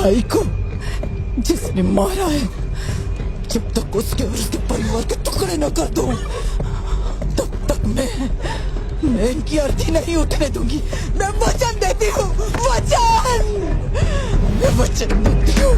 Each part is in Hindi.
भाई को जिसने मारा है, जब तक उसके और उसके परिवार के टुकड़े न कर दूं, तब तक मैं इनकी अर्थी नहीं उठने दूंगी। मैं वचन देती हूँ, मैं वचन देती हूँ।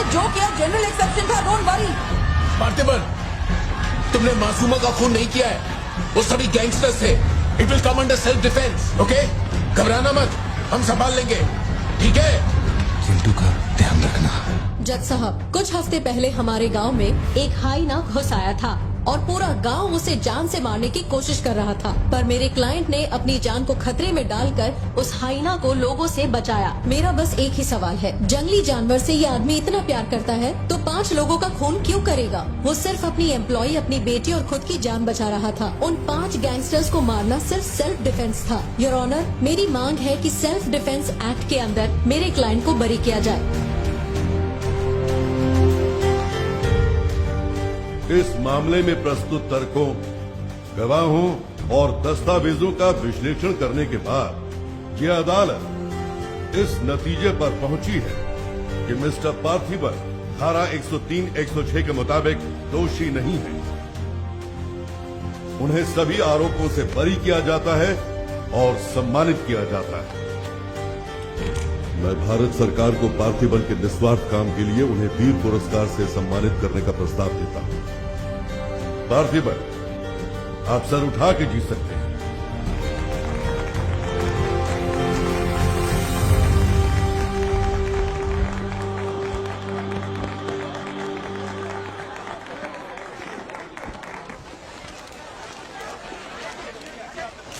जो किया जनरल एक्सेप्शन था, डोंट वरी। पार्थिबन, तुमने मासूमा का खून नहीं किया है, वो सभी गैंगस्टर्स थे। It will come under self defence, okay? घबराना मत, हम संभाल लेंगे, ठीक है? चिंटू का ध्यान रखना। जज साहब, कुछ हफ्ते पहले हमारे गांव में एक हाइना घुस आया था और पूरा गांव उसे जान से मारने की कोशिश कर रहा था, पर मेरे क्लाइंट ने अपनी जान को खतरे में डालकर उस हाइना को लोगों से बचाया। मेरा बस एक ही सवाल है, जंगली जानवर से ये आदमी इतना प्यार करता है तो 5 लोगों का खून क्यों करेगा? वो सिर्फ अपनी एम्प्लॉय, अपनी बेटी और खुद की जान बचा रहा था। उन 5 गैंगस्टर्स को मारना सिर्फ सेल्फ डिफेंस था। योर ऑनर, मेरी मांग है कि सेल्फ डिफेंस एक्ट के अंदर मेरे क्लाइंट को बरी किया जाए। इस मामले में प्रस्तुत तर्कों, गवाहों और दस्तावेजों का विश्लेषण करने के बाद यह अदालत इस नतीजे पर पहुंची है कि मिस्टर पार्थिबन धारा 103-106 के मुताबिक दोषी नहीं है। उन्हें सभी आरोपों से बरी किया जाता है और सम्मानित किया जाता है। मैं भारत सरकार को पार्थिबन के निस्वार्थ काम के लिए उन्हें वीर पुरस्कार से सम्मानित करने का प्रस्ताव देता हूं। पार्थिबन, आप सर उठा के जी सकते हैं।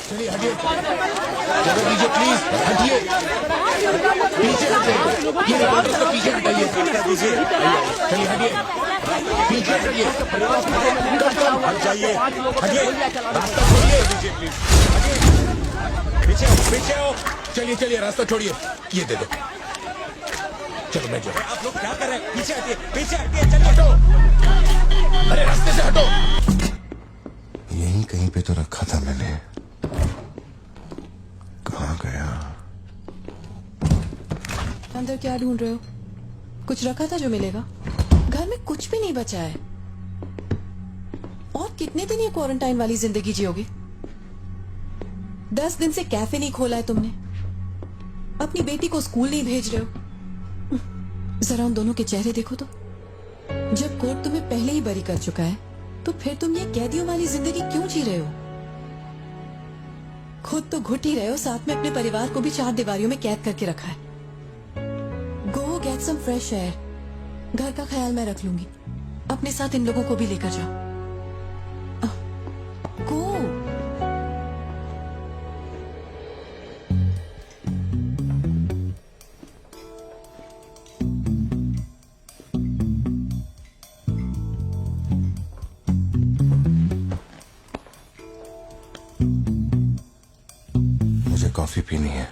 चलिए हटिए, जगह दीजिए प्लीज, हटिए, पीछे हटिए, ये रिपोर्टर्स को पीछे हटाइए, चलिए हटिए, पीछे हटिए, हट जाइए, हटिए, रास्ता छोड़िए, पीछे पीछे हो, चलिए रास्ता छोड़िए, ये दे दो, चलो मैं जो। आप लोग क्या कर रहे हैं? पीछे हटिए, चलिए, हटो, अरे रास्ते से हटो। यहीं कहीं पे तो रखा था मैंने, कहाँ गया? अंदर क्या ढूंढ रहे हो? कुछ रखा था जो मिलेगा? घर में कुछ भी नहीं बचा है। और कितने दिन ये क्वारंटाइन वाली जिंदगी जियोगे? 10 दिन से कैफे नहीं खोला है तुमने, अपनी बेटी को स्कूल नहीं भेज रहे हो। जरा उन दोनों के चेहरे देखो तो। जब कोर्ट तुम्हें पहले ही बरी कर चुका है तो फिर तुम ये कैदियों वाली जिंदगी क्यों जी रहे हो? खुद तो घुट ही रहे हो, साथ में अपने परिवार को भी 4 दीवारियों में कैद करके रखा है। Go get some fresh air. घर का ख्याल मैं रख लूंगी, अपने साथ इन लोगों को भी लेकर जाओ। गो। मुझे कॉफी पीनी है,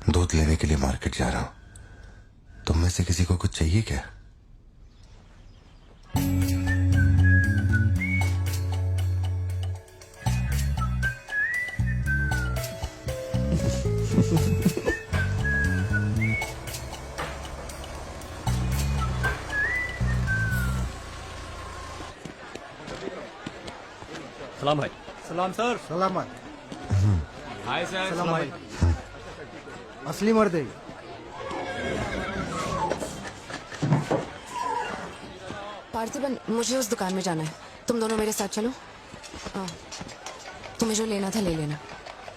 दूध लेने के लिए मार्केट जा रहा हूं। तुम में से किसी को कुछ चाहिए क्या? सलाम भाई। सलाम सर। सलामत। Hi sir. सलाम भाई। असली मर्द है। पार्थिबन, मुझे उस दुकान में जाना है, तुम दोनों मेरे साथ चलो। तुम्हें जो लेना था ले लेना।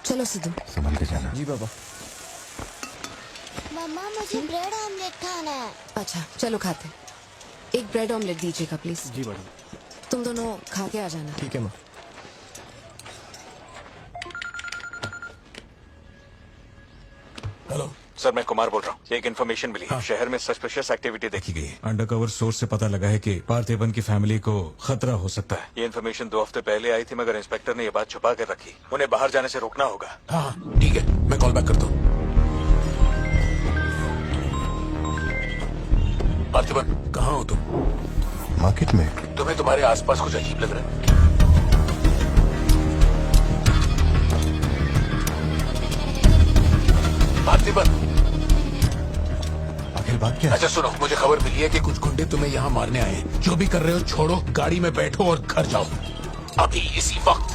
चलो सिद्धू। संभल के जाना। जी बाबा। मम्मा, मुझे ब्रेड ऑमलेट खाना है। अच्छा चलो खाते। एक ब्रेड ऑमलेट दीजिएगा प्लीज। जी मैडम। तुम दोनों खा के आ जाना। ठीक है माँ। हेलो सर, मैं कुमार बोल रहा हूँ। एक इन्फॉर्मेशन मिली है, शहर में सस्पिशियस एक्टिविटी देखी गई है। अंडरकवर सोर्स से पता लगा है कि पार्थिबन की फैमिली को खतरा हो सकता है। ये इन्फॉर्मेशन 2 हफ्ते पहले आई थी, मगर इंस्पेक्टर ने ये बात छुपा कर रखी। उन्हें बाहर जाने से रोकना होगा। हाँ ठीक है, मैं कॉल बैक करता हूँ। पार्थिबन, कहाँ हो तुम? मार्केट में। तुम्हें तुम्हारे आसपास कुछ अजीब लग रहा है? पार्थिबन, आखिर बात क्या है? अच्छा सुनो, मुझे खबर मिली है कि कुछ गुंडे तुम्हें यहाँ मारने आए हैं। जो भी कर रहे हो छोड़ो, गाड़ी में बैठो और घर जाओ अभी इसी वक्त।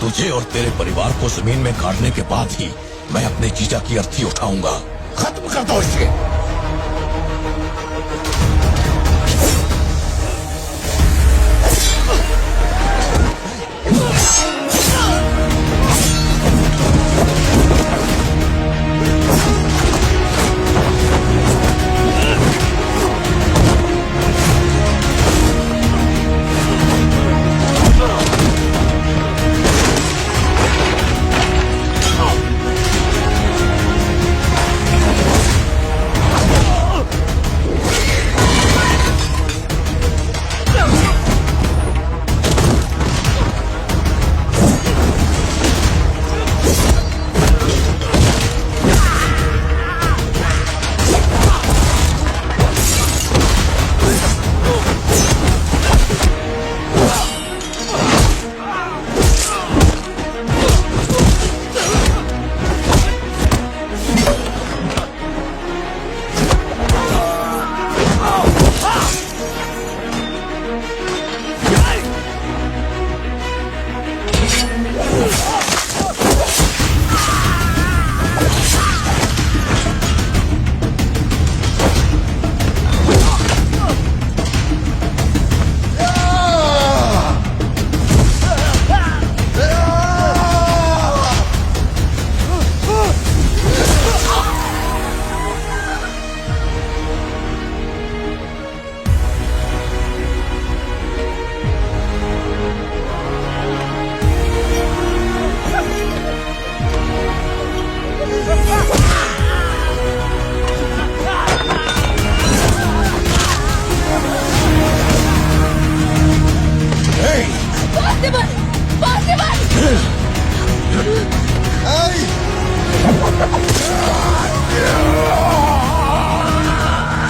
तुझे और तेरे परिवार को जमीन में गाड़ने के बाद ही मैं अपने जीजा की अर्थी उठाऊंगा। खत्म कर दो इसे।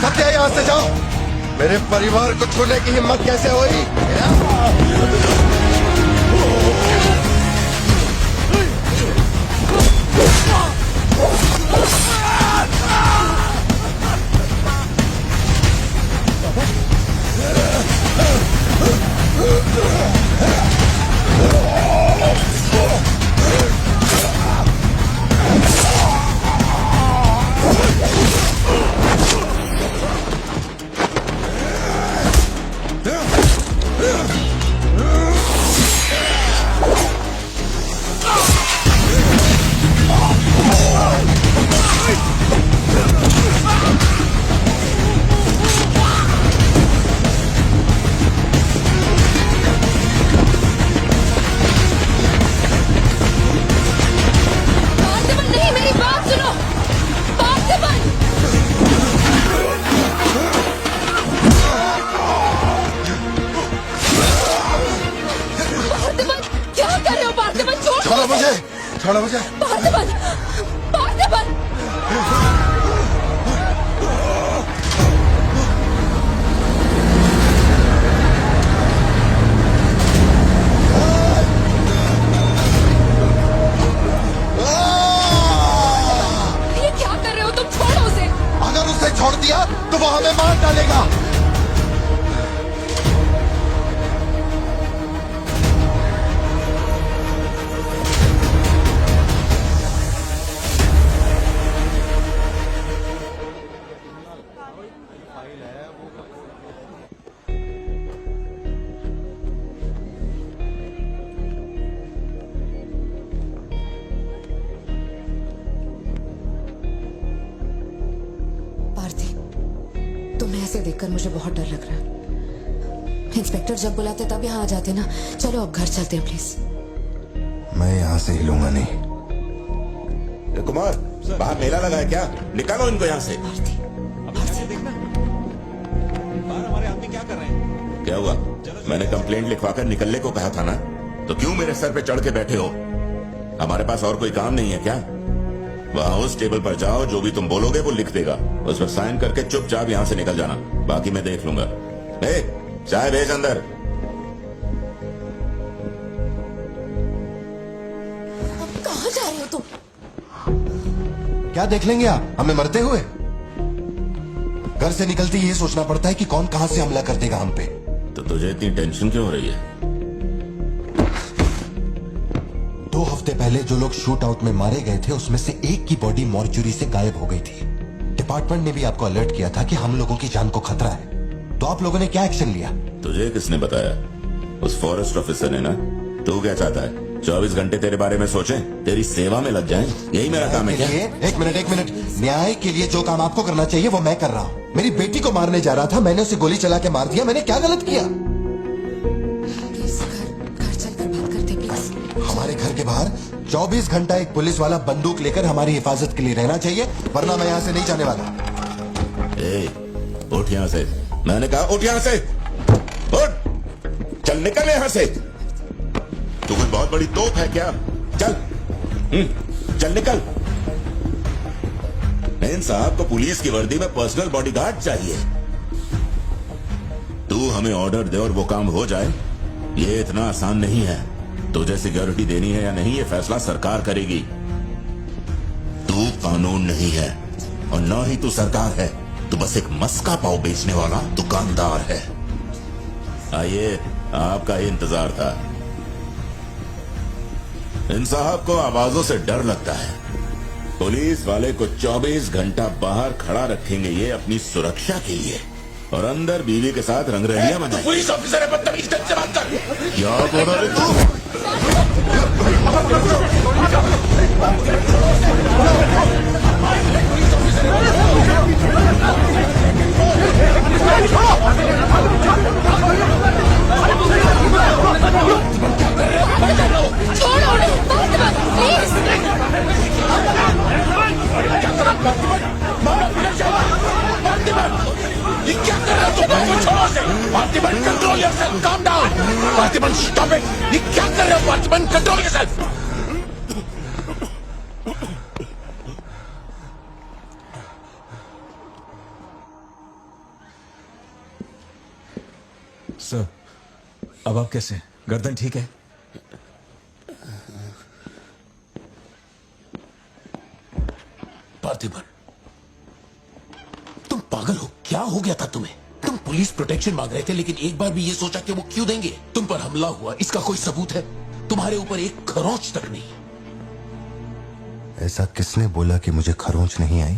सत्या, यहाँ से जाओ। मेरे परिवार को छूने की हिम्मत कैसे हुई? छोड़ो मुझे। पार्थिबन, पार्थिबन। ये क्या कर रहे हो तुम? छोड़ो उसे। अगर उसे छोड़ दिया तो वो हमें मार डालेगा। तुम्हें ऐसे देखकर मुझे बहुत डर लग रहा है। इंस्पेक्टर जब बुलाते तब यहाँ आ जाते ना। चलो अब घर चलते हैं प्लीज। मैं यहाँ से हिलूंगा नहीं। कुमार, बाहर मेला लगा है क्या? निकालो इनको यहाँ से। भारती, भारती देखना। क्या हुआ? मैंने कंप्लेंट लिखवाकर निकलने को कहा था ना, तो क्यों मेरे सर पे चढ़ के बैठे हो? हमारे पास और कोई काम नहीं है क्या? वहाँ उस टेबल पर जाओ, जो भी तुम बोलोगे वो लिख देगा, उस पर साइन करके चुपचाप यहाँ से निकल जाना, बाकी मैं देख लूंगा। चाय भेज अंदर। कहाँ जा रहे हो तुम? क्या देख लेंगे आप हमें मरते हुए? घर से निकलते ही ये सोचना पड़ता है कि कौन कहां से हमला कर देगा हम पे। तो तुझे इतनी टेंशन क्यों हो रही है? 2 हफ्ते पहले जो लोग शूट आउट में मारे गए थे, उसमें से एक की बॉडी मॉर्चुरी से गायब हो गई थी। डिपार्टमेंट ने भी आपको अलर्ट किया था कि हम लोगों की जान को खतरा है, तो आप लोगों ने क्या एक्शन लिया? तुझे किसने बताया? उस फॉरेस्ट ऑफिसर ने ना। तू क्या चाहता है? 24 घंटे तेरे बारे में सोचें, तेरी सेवा में लग जाएं? यही मेरा काम है क्या? एक मिनट। न्याय के लिए जो काम आपको करना चाहिए वो मैं कर रहा हूँ। मेरी बेटी को मारने जा रहा था, मैंने उसे गोली चला के मार दिया। मैंने क्या गलत किया? प्लीज घर चलकर बात करते प्लीज। हमारे घर के बाहर 24 घंटा एक पुलिस वाला बंदूक लेकर हमारी हिफाजत के लिए रहना चाहिए, वरना मैं यहाँ से नहीं जाने वाला। उठ यहाँ से। मैंने कहा उठ यहाँ से। उठ, चल निकल यहाँ से। तू कोई बहुत बड़ी तोप है क्या? चल चल निकल। इन साहब को पुलिस की वर्दी में पर्सनल बॉडीगार्ड चाहिए। तू हमें ऑर्डर दे और वो काम हो जाए, ये इतना आसान नहीं है। तुझे सिक्योरिटी देनी है या नहीं, ये फैसला सरकार करेगी। तू कानून नहीं है और न ही तू सरकार है, तू बस एक मस्का पाव बेचने वाला दुकानदार है। आइए, आपका ही इंतजार था। इन साहब को आवाजों से डर लगता है। पुलिस वाले को 24 घंटा बाहर खड़ा रखेंगे ये अपनी सुरक्षा के लिए, और अंदर बीवी के साथ रंगरलियां मनाएंगे। पुलिस ऑफिसर है, बदतमीज ढंग से बात कर। क्या बोल रहा है तू? ये क्या कर रहा है तुम? छोड़ो उसे। Parthiban, control yourself, calm down. Parthiban, stop it. ये क्या कर रहे हो पार्थिबन? Control yourself. सर, अब आप कैसे हैं? गर्दन ठीक है? पार्थिबन, तुम पागल हो? क्या हो गया था तुम्हें? तुम पुलिस प्रोटेक्शन मांग रहे थे, लेकिन एक बार भी ये सोचा कि वो क्यों देंगे? तुम पर हमला हुआ, इसका कोई सबूत है? तुम्हारे ऊपर एक खरोंच तक नहीं। ऐसा किसने बोला कि मुझे खरोंच नहीं आई?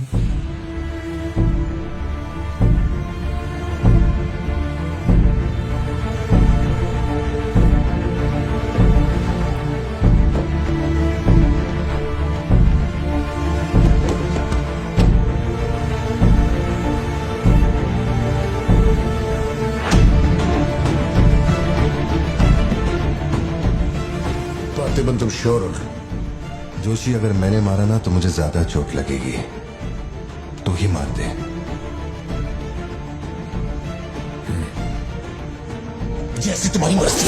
पार्थिबन, तुम श्योर हो ना? जोशी, अगर मैंने मारा ना तो मुझे ज्यादा चोट लगेगी। तू ही मार दे। जैसी तुम्हारी मर्जी।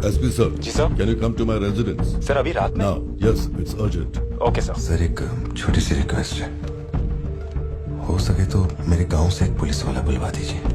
SP sir. जी sir. Can you come to my residence sir अभी रात में? Now? Yes, it's urgent. Okay sir. Sir, एक छोटी सी रिक्वेस्ट है। हो सके तो मेरे गांव से एक पुलिस वाला बुलवा दीजिए।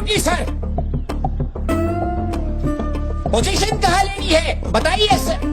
Duty sir. पोजीशन कहाँ लेनी है बताइए सर।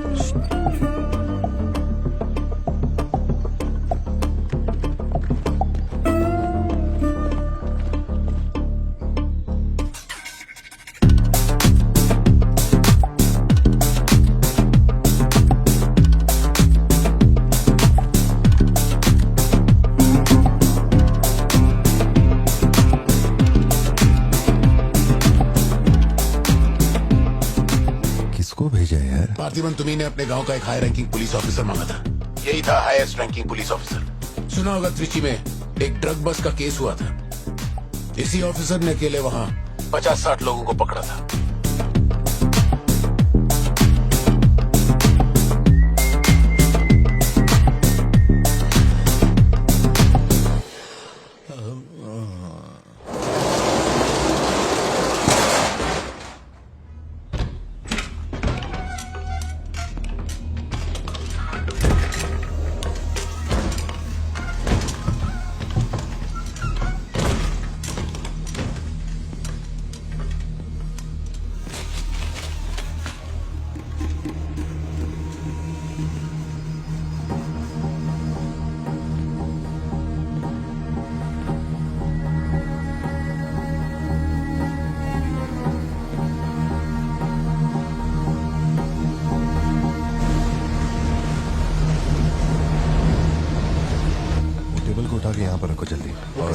किसको भेजा है यार? पार्थिबन तुम्ही ने अपने गांव का एक हाई रैंकिंग पुलिस ऑफिसर मांगा था। यही था हाईएस्ट रैंकिंग पुलिस ऑफिसर। सुना होगा त्रिची में एक ड्रग बस का केस हुआ था। इसी ऑफिसर ने अकेले वहां 50-60 लोगों को पकड़ा था। टेबल को उठा के यहाँ पर रखो जल्दी। और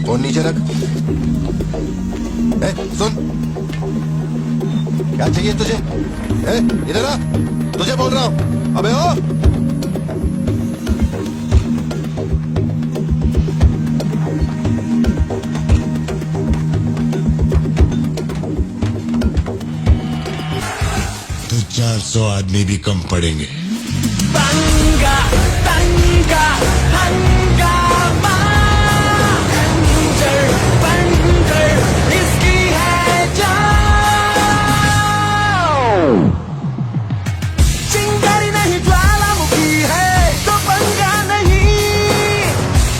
फोन नीचे रख। सुन, क्या चाहिए तुझे? इधर आ, तुझे बोल रहा हूँ। अबे ओ, तो 400 आदमी भी कम पड़ेंगे। चिंगारी नहीं ज्वालामुखी है तो पंगा नहीं,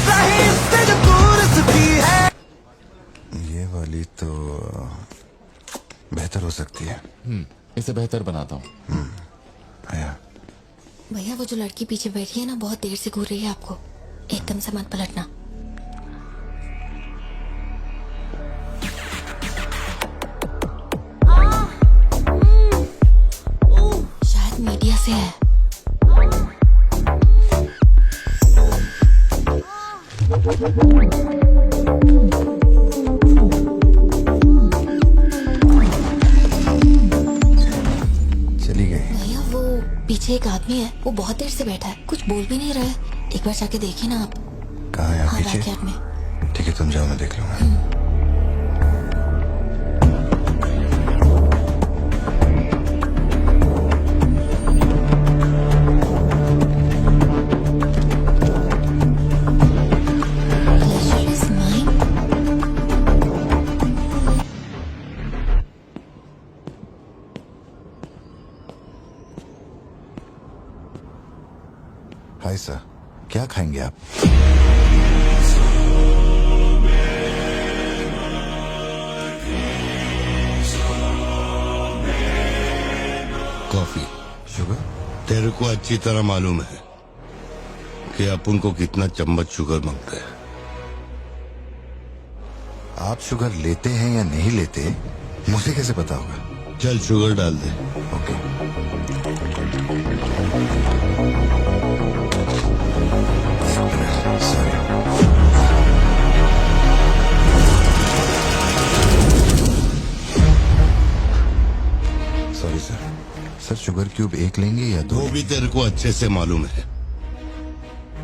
रही से जो दूर सुखी है। ये वाली तो बेहतर हो सकती है। इसे बेहतर बनाता हूँ। आया। भैया वो जो लड़की पीछे बैठी है ना, बहुत देर से घूर रही है आपको। एकदम से मत पलटना। शायद मीडिया से है। चली गई। भैया वो पीछे एक आदमी है, वो बहुत देर से बैठा है, कुछ बोल भी नहीं रहा है। एक बार जाके देखिए ना आप। कहाँ है? हाँ, पीछे? बैकयार्ड में। ठीक है, तुम जाओ, मैं देख लूंगा। Pleasure is mine. Hi sir, क्या खाएंगे आप? कॉफी। शुगर? तेरे को अच्छी तरह मालूम है कि अपन को कितना चम्मच शुगर मांगता है। आप शुगर लेते हैं या नहीं लेते, मुझे कैसे पता होगा? चल शुगर डाल दे। Okay. Sorry. Sorry sir. Sir sugar cube एक लेंगे या दो? वो भी तेरे को अच्छे से मालूम है।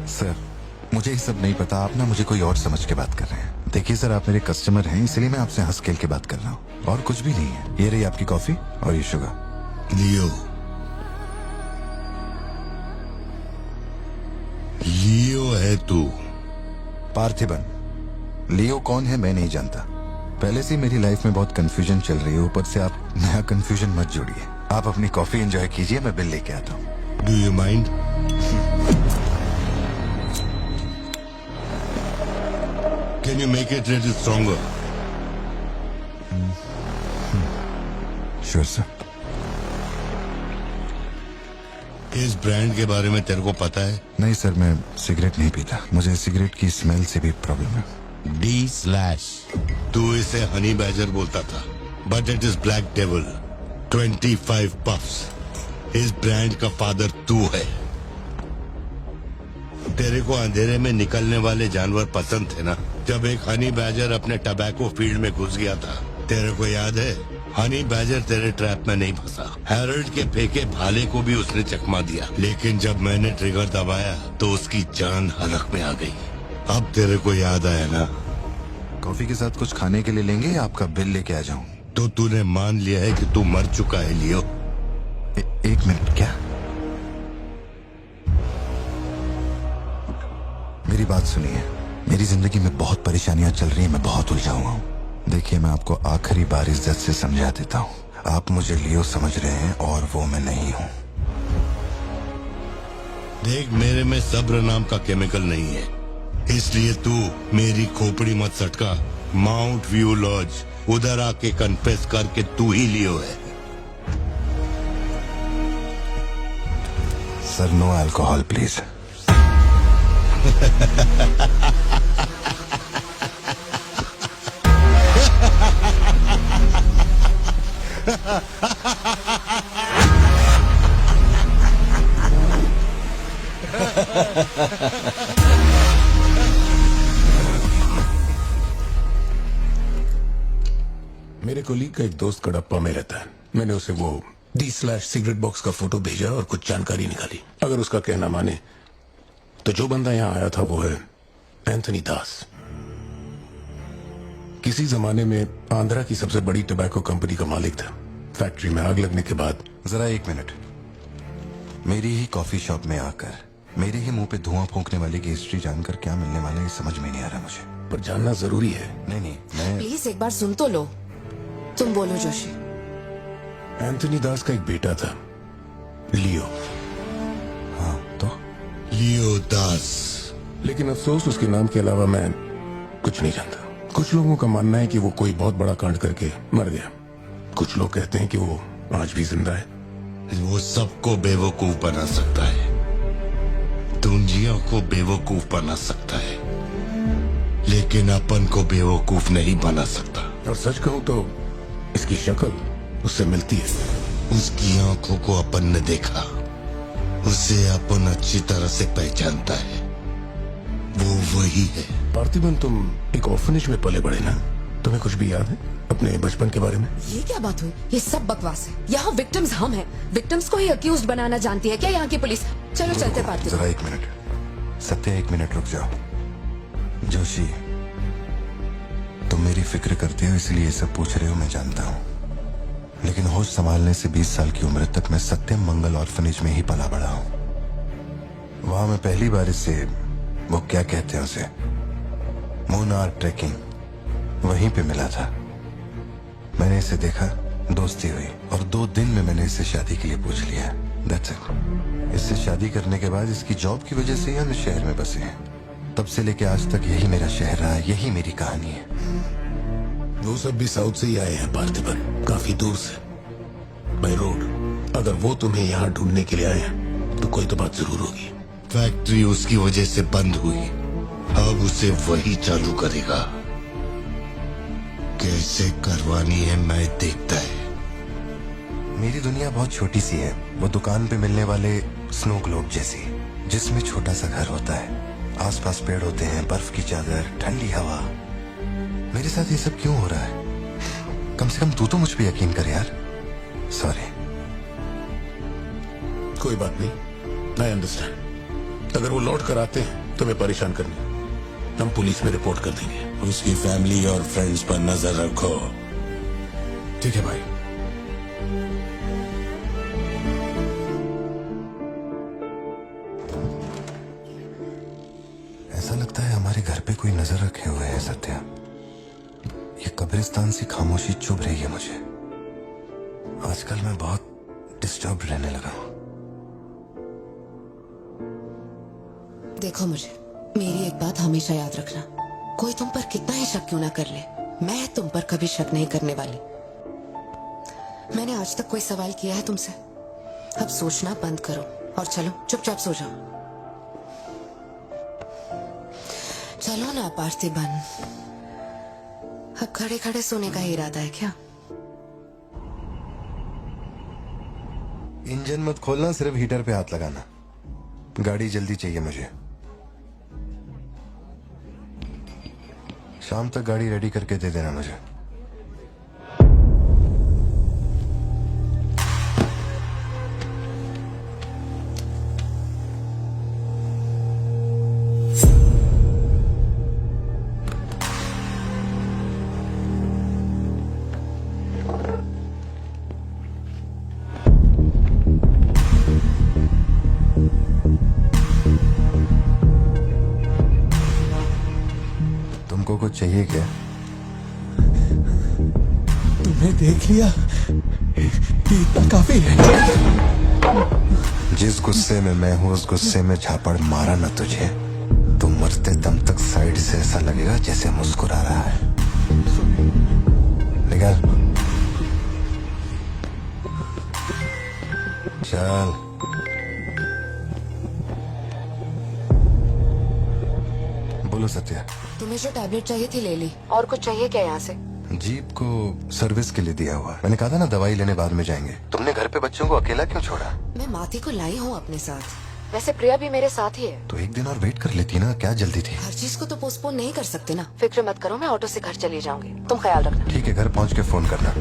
सर मुझे ये सब नहीं पता, आप ना मुझे कोई और समझ के बात कर रहे हैं। देखिए सर, आप मेरे कस्टमर हैं, इसलिए मैं आपसे हंस खेल के बात कर रहा हूँ, और कुछ भी नहीं है। ये रही आपकी कॉफी और ये शुगर। लियो, लियो है तू। पार्थिबन। लियो कौन है मैं नहीं जानता। पहले से मेरी लाइफ में बहुत कंफ्यूजन चल रही है, ऊपर से आप नया कंफ्यूजन मत जोड़िए। आप अपनी कॉफी एंजॉय कीजिए, मैं बिल लेके आता हूँ। Do you mind? Can you make it little stronger? Sure sir. इस ब्रांड के बारे में तेरे को पता है? नहीं सर, मैं सिगरेट नहीं पीता, मुझे सिगरेट की स्मेल से भी प्रॉब्लम है। D/। तू इसे हनी बैजर बोलता था, but it is black devil. 25 puffs. इस ब्रांड का फादर तू है। तेरे को अंधेरे में निकलने वाले जानवर पसंद थे ना? जब एक हनी बैजर अपने टबैको फील्ड में घुस गया था, तेरे को याद है? हनी बैजर तेरे ट्रैप में नहीं फंसा। हैरोल्ड के फेंके भाले को भी उसने चकमा दिया, लेकिन जब मैंने ट्रिगर दबाया तो उसकी जान हलक में आ गई। अब तेरे को याद आया ना? कॉफी के साथ कुछ खाने के लिए लेंगे या आपका बिल लेके आ जाऊं? तो तूने मान लिया है कि तू मर चुका है लियो? एक मिनट, क्या? मेरी बात सुनिए, मेरी जिंदगी में बहुत परेशानियां चल रही हैं, मैं बहुत उलझा हुआ हूँ। देखिए, मैं आपको आखिरी बार इज्जत से समझा देता हूँ, आप मुझे लियो समझ रहे हैं और वो मैं नहीं हूँ। देख, मेरे में सब्र नाम का केमिकल नहीं है, इसलिए तू मेरी खोपड़ी मत सटका। माउंट व्यू लॉज, उधर आके कन्फेस करके तू ही लियो है। Sir, no alcohol please. मेरे कोलीग का एक दोस्त कड़प्पा में रहता है। मैंने उसे वो D/ सिगरेट बॉक्स का फोटो भेजा और कुछ जानकारी निकाली। अगर उसका कहना माने तो जो बंदा यहाँ आया था वो है एंथनी दास। किसी जमाने में आंध्रा की सबसे बड़ी टबैको कंपनी का मालिक था। फैक्ट्री में आग लगने के बाद। जरा एक मिनट, मेरी ही कॉफी शॉप में आकर मेरे ही मुंह पे धुआं फूंकने वाले की हिस्ट्री जानकर क्या मिलने वाला है समझ में नहीं आ रहा मुझे। पर जानना जरूरी है। नहीं, मैं प्लीज एक बार सुन तो लो। तुम बोलो जोशी। एंथनी दास का एक बेटा था, लियो। हाँ, तो लियो दास। लेकिन अफसोस उसके नाम के अलावा मैं कुछ नहीं जानता। कुछ लोगों का मानना है कि वो कोई बहुत बड़ा कांड करके मर गया। कुछ लोग कहते हैं कि वो आज भी जिंदा है। वो सबको बेवकूफ बना सकता है, दुनिया को बेवकूफ बना सकता है, लेकिन अपन को बेवकूफ नहीं बना सकता। और सच कहूं तो इसकी शक्ल उससे मिलती है। उसकी आंखों को अपन ने देखा, उसे अपन अच्छी तरह से पहचानता है। वो वही है। पार्थिबन, तुम एक ऑर्फनेज में पले बड़े ना? तुम्हें कुछ भी याद है अपने बचपन के बारे में? ये क्या बात हुई? ये सब बकवास है। यहाँ विक्टिम्स हम हैं। विक्टिम्स को ही अक्यूज्ड बनाना जानती है क्या यहाँ की पुलिस? चलो चलते पार्थिबन। जरा एक मिनट, सत्या, एक मिनट रुक जाओ। जोशी, तुम मेरी फिक्र करते हो इसलिए ये सब पूछ रहे हो, मैं जानता हूँ। लेकिन होश संभालने से 20 साल की उम्र तक मैं सत्यम मंगल ऑर्फनेज में ही पला बड़ा हूँ। वहां मैं पहली बार इससे, वो क्या कहते हैं उसे, मूनार ट्रेकिंग, वहीं पे मिला था। मैंने इसे देखा, दोस्ती हुई और 2 दिन में मैंने इससे शादी के लिए पूछ लिया। That's it। इससे शादी करने के बाद इसकी जॉब की वजह से ही हम इस शहर में बसे हैं। तब से लेके आज तक यही मेरा शहर रहा, यही मेरी कहानी है। वो सब भी साउथ से ही आए हैं पार्थिबन, काफी दूर से, बाय रोड। अगर वो तुम्हें यहाँ ढूंढने के लिए आए हैं तो कोई तो बात जरूर होगी। फैक्ट्री उसकी वजह से बंद हुई, अब उसे वही चालू करेगा। कैसे करवानी है मैं देखता है। मेरी दुनिया बहुत छोटी सी है, वो दुकान पे मिलने वाले स्नो ग्लोब जैसी, जिसमें छोटा सा घर होता है, आसपास पेड़ होते हैं, बर्फ की चादर, ठंडी हवा। मेरे साथ ये सब क्यों हो रहा है? कम से कम तू तो मुझ पे यकीन कर यार। सॉरी। कोई बात नहीं, आई अंडरस्टैंड। अगर वो लौट कर आते हैं तो मैं परेशान करने, हम पुलिस में रिपोर्ट कर देंगे। उसकी फैमिली और फ्रेंड्स पर नजर रखो। ठीक है भाई। ऐसा लगता है हमारे घर पे कोई नजर रखे हुए है सत्या। ये कब्रिस्तान सी खामोशी चुभ रही है मुझे। आजकल मैं बहुत डिस्टर्ब रहने लगा हूं। देखो मुझे, मेरी एक बात हमेशा याद रखना, कोई तुम पर कितना ही शक क्यों ना कर ले, मैं तुम पर कभी शक नहीं करने वाली। मैंने आज तक कोई सवाल किया है तुमसे? अब सोचना बंद करो और चलो चुपचाप सो जाओ। चलो ना पार्थिबन, अब खड़े खड़े सोने का ही इरादा है क्या? इंजन मत खोलना, सिर्फ हीटर पे हाथ लगाना। गाड़ी जल्दी चाहिए मुझे। शाम तक गाड़ी रेडी करके दे देना मुझे। तुमको कुछ चाहिए क्या? तुम्हें देख लिया, इतना काफी है। जिस गुस्से में मैं हूं उस गुस्से में झापड़ मारा ना तुझे तो मरते दम तक साइड से ऐसा लगेगा जैसे मुस्कुरा रहा है। निकल चल। बोलो सत्या। तुम्हें जो टैबलेट चाहिए थी ले ली, और कुछ चाहिए क्या यहाँ से? जीप को सर्विस के लिए दिया हुआ। मैंने कहा था ना दवाई लेने बाद में जाएंगे। तुमने घर पे बच्चों को अकेला क्यों छोड़ा? मैं माती को लाई हूँ अपने साथ। वैसे प्रिया भी मेरे साथ ही है। तो एक दिन और वेट कर लेती ना, क्या जल्दी थी? हर चीज को तो पोस्टपोन नहीं कर सकते ना। फिक्र मत करो, मैं ऑटो से घर चली जाऊंगी, तुम ख्याल रखना। ठीक है, घर पहुँच के फोन करना।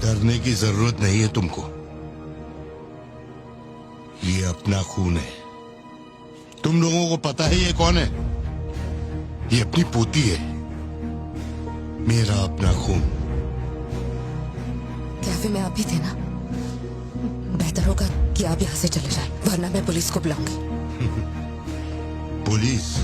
डरने की जरूरत नहीं है तुमको। ये अपना खून है। तुम लोगों को पता है ये कौन है? ये अपनी पोती है, मेरा अपना खून। कैफे में आप भी थे ना? बेहतर होगा कि आप यहाँ से चले जाएं, वरना मैं पुलिस को बुलाऊंगी। पुलिस?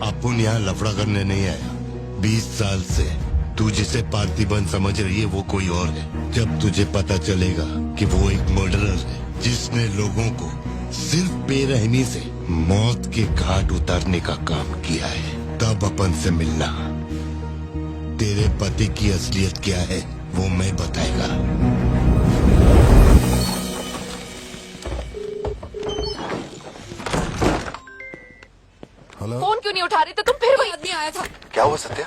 अपन यहाँ लफड़ा करने नहीं आया। 20 साल से तू जिसे पार्थिबन समझ रही है वो कोई और है। जब तुझे पता चलेगा कि वो एक मर्डरर है जिसने लोगों को सिर्फ बेरहमी से मौत के घाट उतारने का काम किया है, तब अपन से मिलना। तेरे पति की असलियत क्या है वो मैं बताएगा। हेलो। फोन क्यों नहीं उठा रही? तो तुम फिर वही आदमी आया था। क्या हुआ सत्या?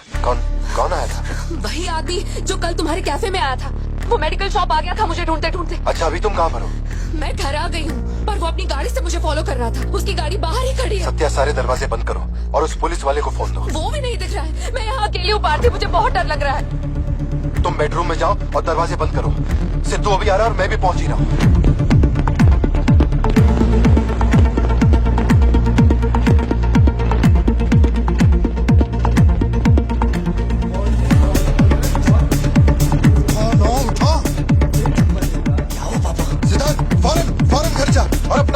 कौन आया था? वही आदमी जो कल तुम्हारे कैफे में आया था। वो मेडिकल शॉप आ गया था मुझे ढूंढते ढूंढते। अच्छा, अभी तुम कहाँ पर हो? मैं घर आ गई हूँ, पर वो अपनी गाड़ी से मुझे फॉलो कर रहा था। उसकी गाड़ी बाहर ही खड़ी है। सत्या, सारे दरवाजे बंद करो और उस पुलिस वाले को फोन दो। वो भी नहीं दिख रहा है। मैं यहाँ अकेली हूँ पार्थिव, मुझे बहुत डर लग रहा है। तुम बेडरूम में जाओ और दरवाजे बंद करो। सिद्धू अभी आ रहा है और मैं भी पहुंच ही रहा हूँ।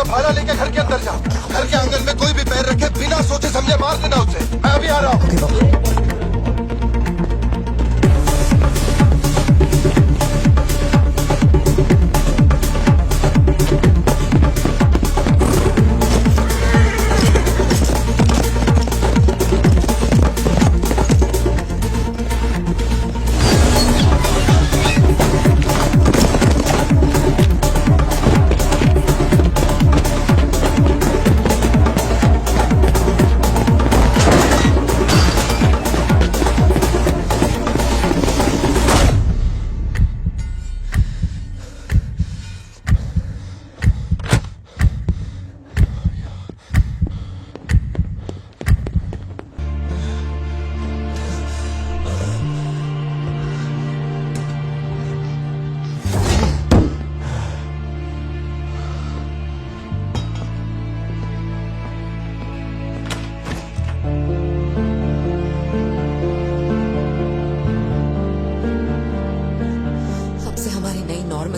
भाला लेके घर के अंदर जा। घर के आंगन में कोई भी पैर रखे बिना सोचे समझे मार देना उसे। मैं अभी आ रहा हूँ।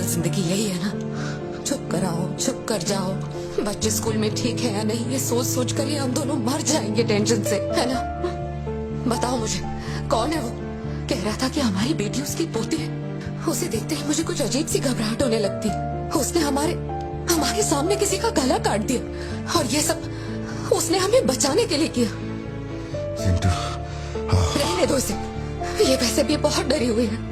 जिंदगी यही है ना, चुप कराओ, चुप कर जाओ। बच्चे स्कूल में ठीक है या नहीं, ये सोच सोच कर ही हम दोनों मर जाएंगे टेंशन से, है ना? बताओ मुझे, कौन है वो? कह रहा था कि हमारी बेटी उसकी पोती है। उसे देखते ही मुझे कुछ अजीब सी घबराहट होने लगती। उसने हमारे सामने किसी का गला काट दिया, और ये सब उसने हमें बचाने के लिए किया। चिंटू, रहने दो इसे, ये वैसे भी बहुत डरी हुई है।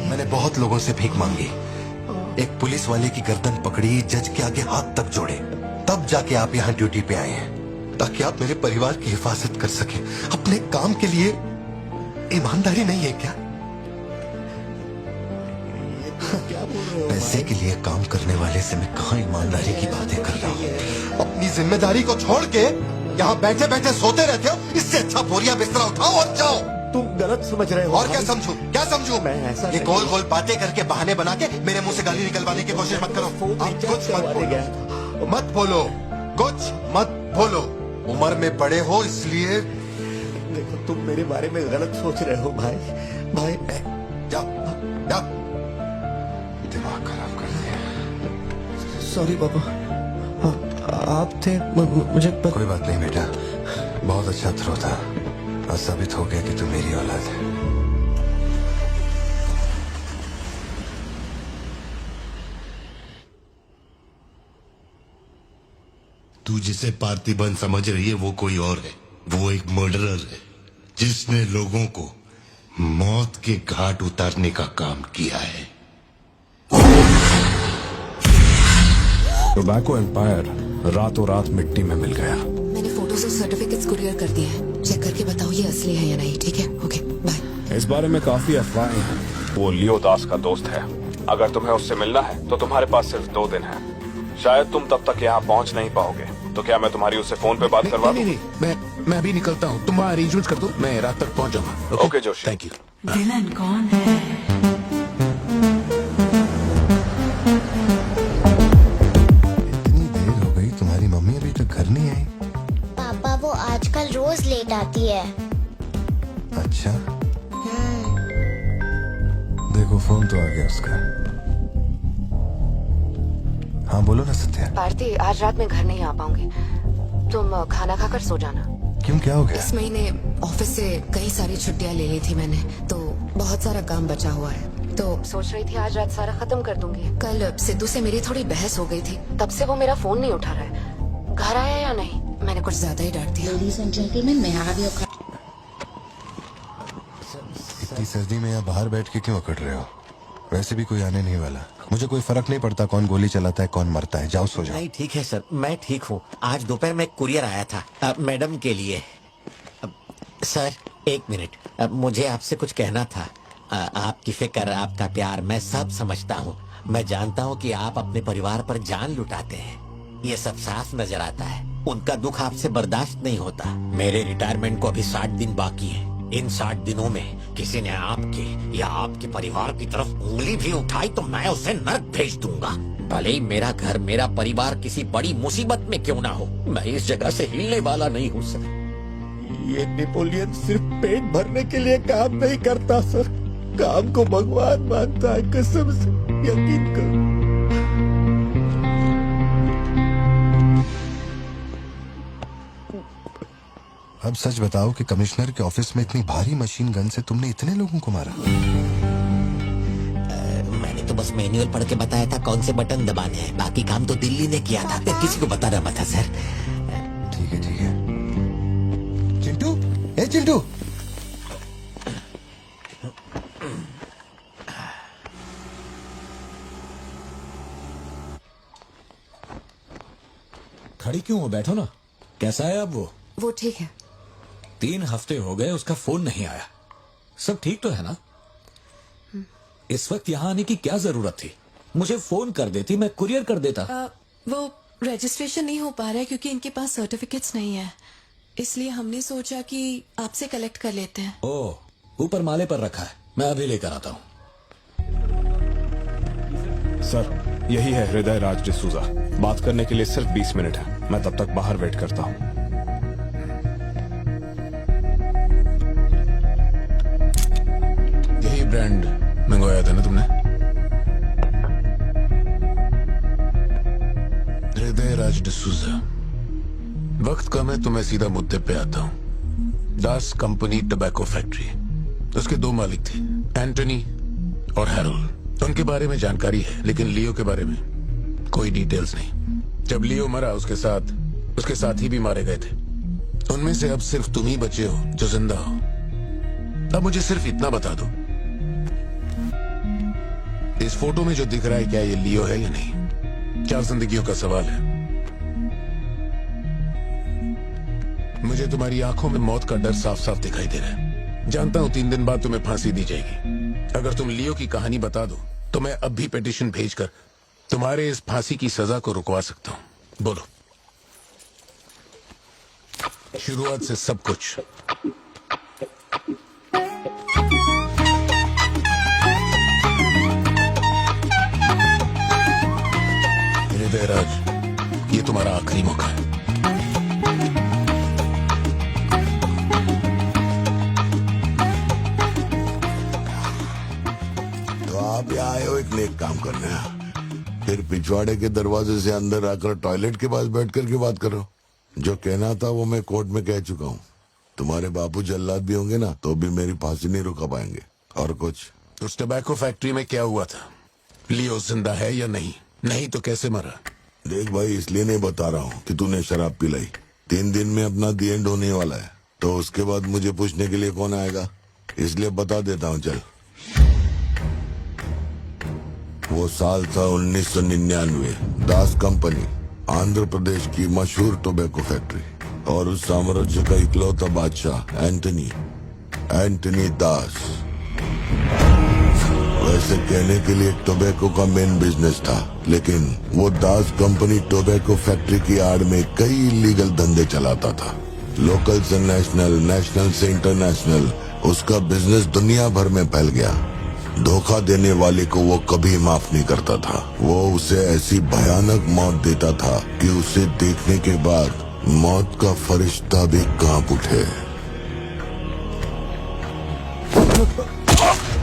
मैंने बहुत लोगों से भीख मांगी, एक पुलिस वाले की गर्दन पकड़ी, जज के आगे हाथ तक जोड़े, तब जाके आप यहाँ ड्यूटी पे आए हैं, ताकि आप मेरे परिवार की हिफाजत कर सके। अपने काम के लिए ईमानदारी नहीं है क्या? पैसे के लिए काम करने वाले से मैं कहाँ ईमानदारी की बातें कर रहा हूँ? अपनी जिम्मेदारी को छोड़ के यहाँ बैठे बैठे सोते रहते हो। इससे अच्छा बोरिया बिस्तरा उठाओ और जाओ। तुम गलत समझ रहे हो। और क्या समझू, क्या समझू? मैं ऐसा ये गोल गोल बातें करके बहाने बना के मेरे मुंह से गाली निकलवाने की कोशिश मत करो। आप कुछ मत बोलो, कुछ मत बोलो। उम्र में बड़े हो इसलिए। देखो, तुम मेरे बारे में गलत सोच रहे हो भाई। जाओ जाओ, दिमाग खराब कर दिया। सॉरी पापा, आप थे, मुझे कोई बात नहीं बेटा, बहुत अच्छा थ्रो था। आज साबित हो गया कि तू मेरी औलाद है। तू जिसे पार्थिबन समझ रही है वो कोई और है। वो एक मर्डरर है जिसने लोगों को मौत के घाट उतारने का काम किया है। टोबैको एम्पायर रातों रात मिट्टी में मिल गया। मैंने फोटोज और सर्टिफिकेट्स कुरियर कर दिए हैं, चेक करके बताओ ये असली है या नहीं। ठीक है, ओके बाय। इस बारे में काफी अफवाहें हैं। वो लियो दास का दोस्त है। अगर तुम्हें उससे मिलना है तो तुम्हारे पास सिर्फ 2 दिन है। शायद तुम तब तक यहाँ पहुँच नहीं पाओगे, तो क्या मैं तुम्हारी उससे फोन पे बात करवा दूं? नहीं, मैं भी निकलता हूँ। तुम अरेंजमेंट कर दो, मैं रात तक पहुँच जाऊंगा। Okay Joshi, thank you. Villain कौन है? इतनी देर हो गई, तुम्हारी मम्मी अभी तक घर नहीं आई? पापा वो आजकल रोज लेट आती है। अच्छा, देखो फोन तो आ गया उसका। हाँ बोलो ना सत्या। भारती, आज रात में घर नहीं आ पाऊंगी, तुम खाना खाकर सो जाना। क्यों, क्या हो गया? इस महीने ऑफिस से कई सारी छुट्टियां ले ली थी मैंने, तो बहुत सारा काम बचा हुआ है, तो सोच रही थी आज रात सारा खत्म कर दूंगी। कल सिद्धू से मेरी थोड़ी बहस हो गई थी, तब से वो मेरा फोन नहीं उठा रहा है। घर आया या नहीं? मैंने कुछ ज्यादा ही डांट दिया। इतनी सर्दी में यहाँ बाहर बैठ के क्यों अकड़ रहे हो? वैसे भी कोई आने नहीं वाला। मुझे कोई फर्क नहीं पड़ता कौन गोली चलाता है कौन मरता है। जाओ सो जाओ। नहीं ठीक है सर, मैं ठीक हूँ। आज दोपहर में कुरियर आया था मैडम के लिए। सर 1 मिनट, मुझे आपसे कुछ कहना था। आपकी फिक्र, आपका प्यार मैं सब समझता हूँ। मैं जानता हूँ कि आप अपने परिवार पर जान लुटाते हैं, ये सब साफ नजर आता है। उनका दुख आपसे बर्दाश्त नहीं होता। मेरे रिटायरमेंट को अभी 60 दिन बाकी है। इन 60 दिनों में किसी ने आपके या आपके परिवार की तरफ उंगली भी उठाई तो मैं उसे नर्क भेज दूंगा। भले ही मेरा घर, मेरा परिवार किसी बड़ी मुसीबत में क्यों ना हो, मैं इस जगह से हिलने वाला नहीं हूँ सर। ये नेपोलियन सिर्फ पेट भरने के लिए काम नहीं करता सर, काम को भगवान मानता है। कसम से यकीन करो। अब सच बताओ कि कमिश्नर के ऑफिस में इतनी भारी मशीन गन से तुमने इतने लोगों को मारा? मैंने तो बस मैनुअल पढ़ के बताया था कौन से बटन दबाने हैं, बाकी काम तो दिल्ली ने किया था, किसी को बताना मत था सर। ठीक है ठीक है। चिंटू, ए चिंटू, खड़ी क्यों हो? बैठो ना। कैसा है अब वो ठीक है। 3 हफ्ते हो गए उसका फोन नहीं आया। सब ठीक तो है ना? इस वक्त यहाँ आने की क्या जरूरत थी? मुझे फोन कर देती, मैं कुरियर कर देता। वो रजिस्ट्रेशन नहीं हो पा रहा है क्योंकि इनके पास सर्टिफिकेट्स नहीं है, इसलिए हमने सोचा कि आपसे कलेक्ट कर लेते हैं। ओह, ऊपर माले पर रखा है, मैं अभी लेकर आता हूँ। सर, यही है हृदय राज डिसूजा। बात करने के लिए सिर्फ 20 मिनट है। मैं तब तक बाहर वेट करता हूँ। यही ब्रांड मंगवाया था ना तुमने? हृदय राज डिसूजा। वक्त कम है तो मैं सीधा मुद्दे पे आता हूँ। दास कंपनी टबैको फैक्ट्री, उसके 2 मालिक थे, एंटनी और हैरोल्ड। उनके बारे में जानकारी है, लेकिन लियो के बारे में कोई डिटेल्स नहीं। जब लियो मरा, उसके साथी भी मारे गए थे। उनमें से अब सिर्फ तुम ही बचे हो जो जिंदा हो। अब मुझे सिर्फ इतना बता दो, इस फोटो में जो दिख रहा है, क्या ये लियो है या नहीं? 4 जिंदगियों का सवाल है। मुझे तुम्हारी आंखों में मौत का डर साफ साफ दिखाई दे रहा है। जानता हूं 3 दिन बाद तुम्हें फांसी दी जाएगी। अगर तुम लियो की कहानी बता दो तो मैं अब भी पिटीशन भेजकर तुम्हारे इस फांसी की सजा को रुकवा सकता हूं। बोलो। शुरुआत से सब कुछ। हृदय राज, ये तुम्हारा आखिरी मौका है। आप यहाँ आए हो एक नेक काम करने, फिर पिछवाड़े के दरवाजे से अंदर आकर टॉयलेट के पास बैठ कर के बात करो। जो कहना था वो मैं कोर्ट में कह चुका हूँ। तुम्हारे बापू जल्लाद भी होंगे ना, तो भी मेरी फांसी नहीं रुका पाएंगे। और कुछ? उस टबैको फैक्ट्री में क्या हुआ था? लियो जिंदा है या नहीं? नहीं तो कैसे मरा? देख भाई, इसलिए नहीं बता रहा हूँ कि तूने शराब पिलाई। 3 दिन में अपना दी एंड होने वाला है, तो उसके बाद मुझे पूछने के लिए कौन आएगा? इसलिए बता देता हूँ। चल, वो साल था 1999। दास कंपनी, आंध्र प्रदेश की मशहूर टोबैको फैक्ट्री, और उस साम्राज्य का इकलौता बादशाह एंटनी दास। वैसे कहने के लिए टोबैको का मेन बिजनेस था, लेकिन वो दास कंपनी टोबैको फैक्ट्री की आड़ में कई इलीगल धंधे चलाता था। लोकल से नेशनल, नेशनल से इंटरनेशनल, उसका बिजनेस दुनिया भर में फैल गया। धोखा देने वाले को वो कभी माफ नहीं करता था। वो उसे ऐसी भयानक मौत देता था कि उसे देखने के बाद मौत का फरिश्ता भी कांप उठे।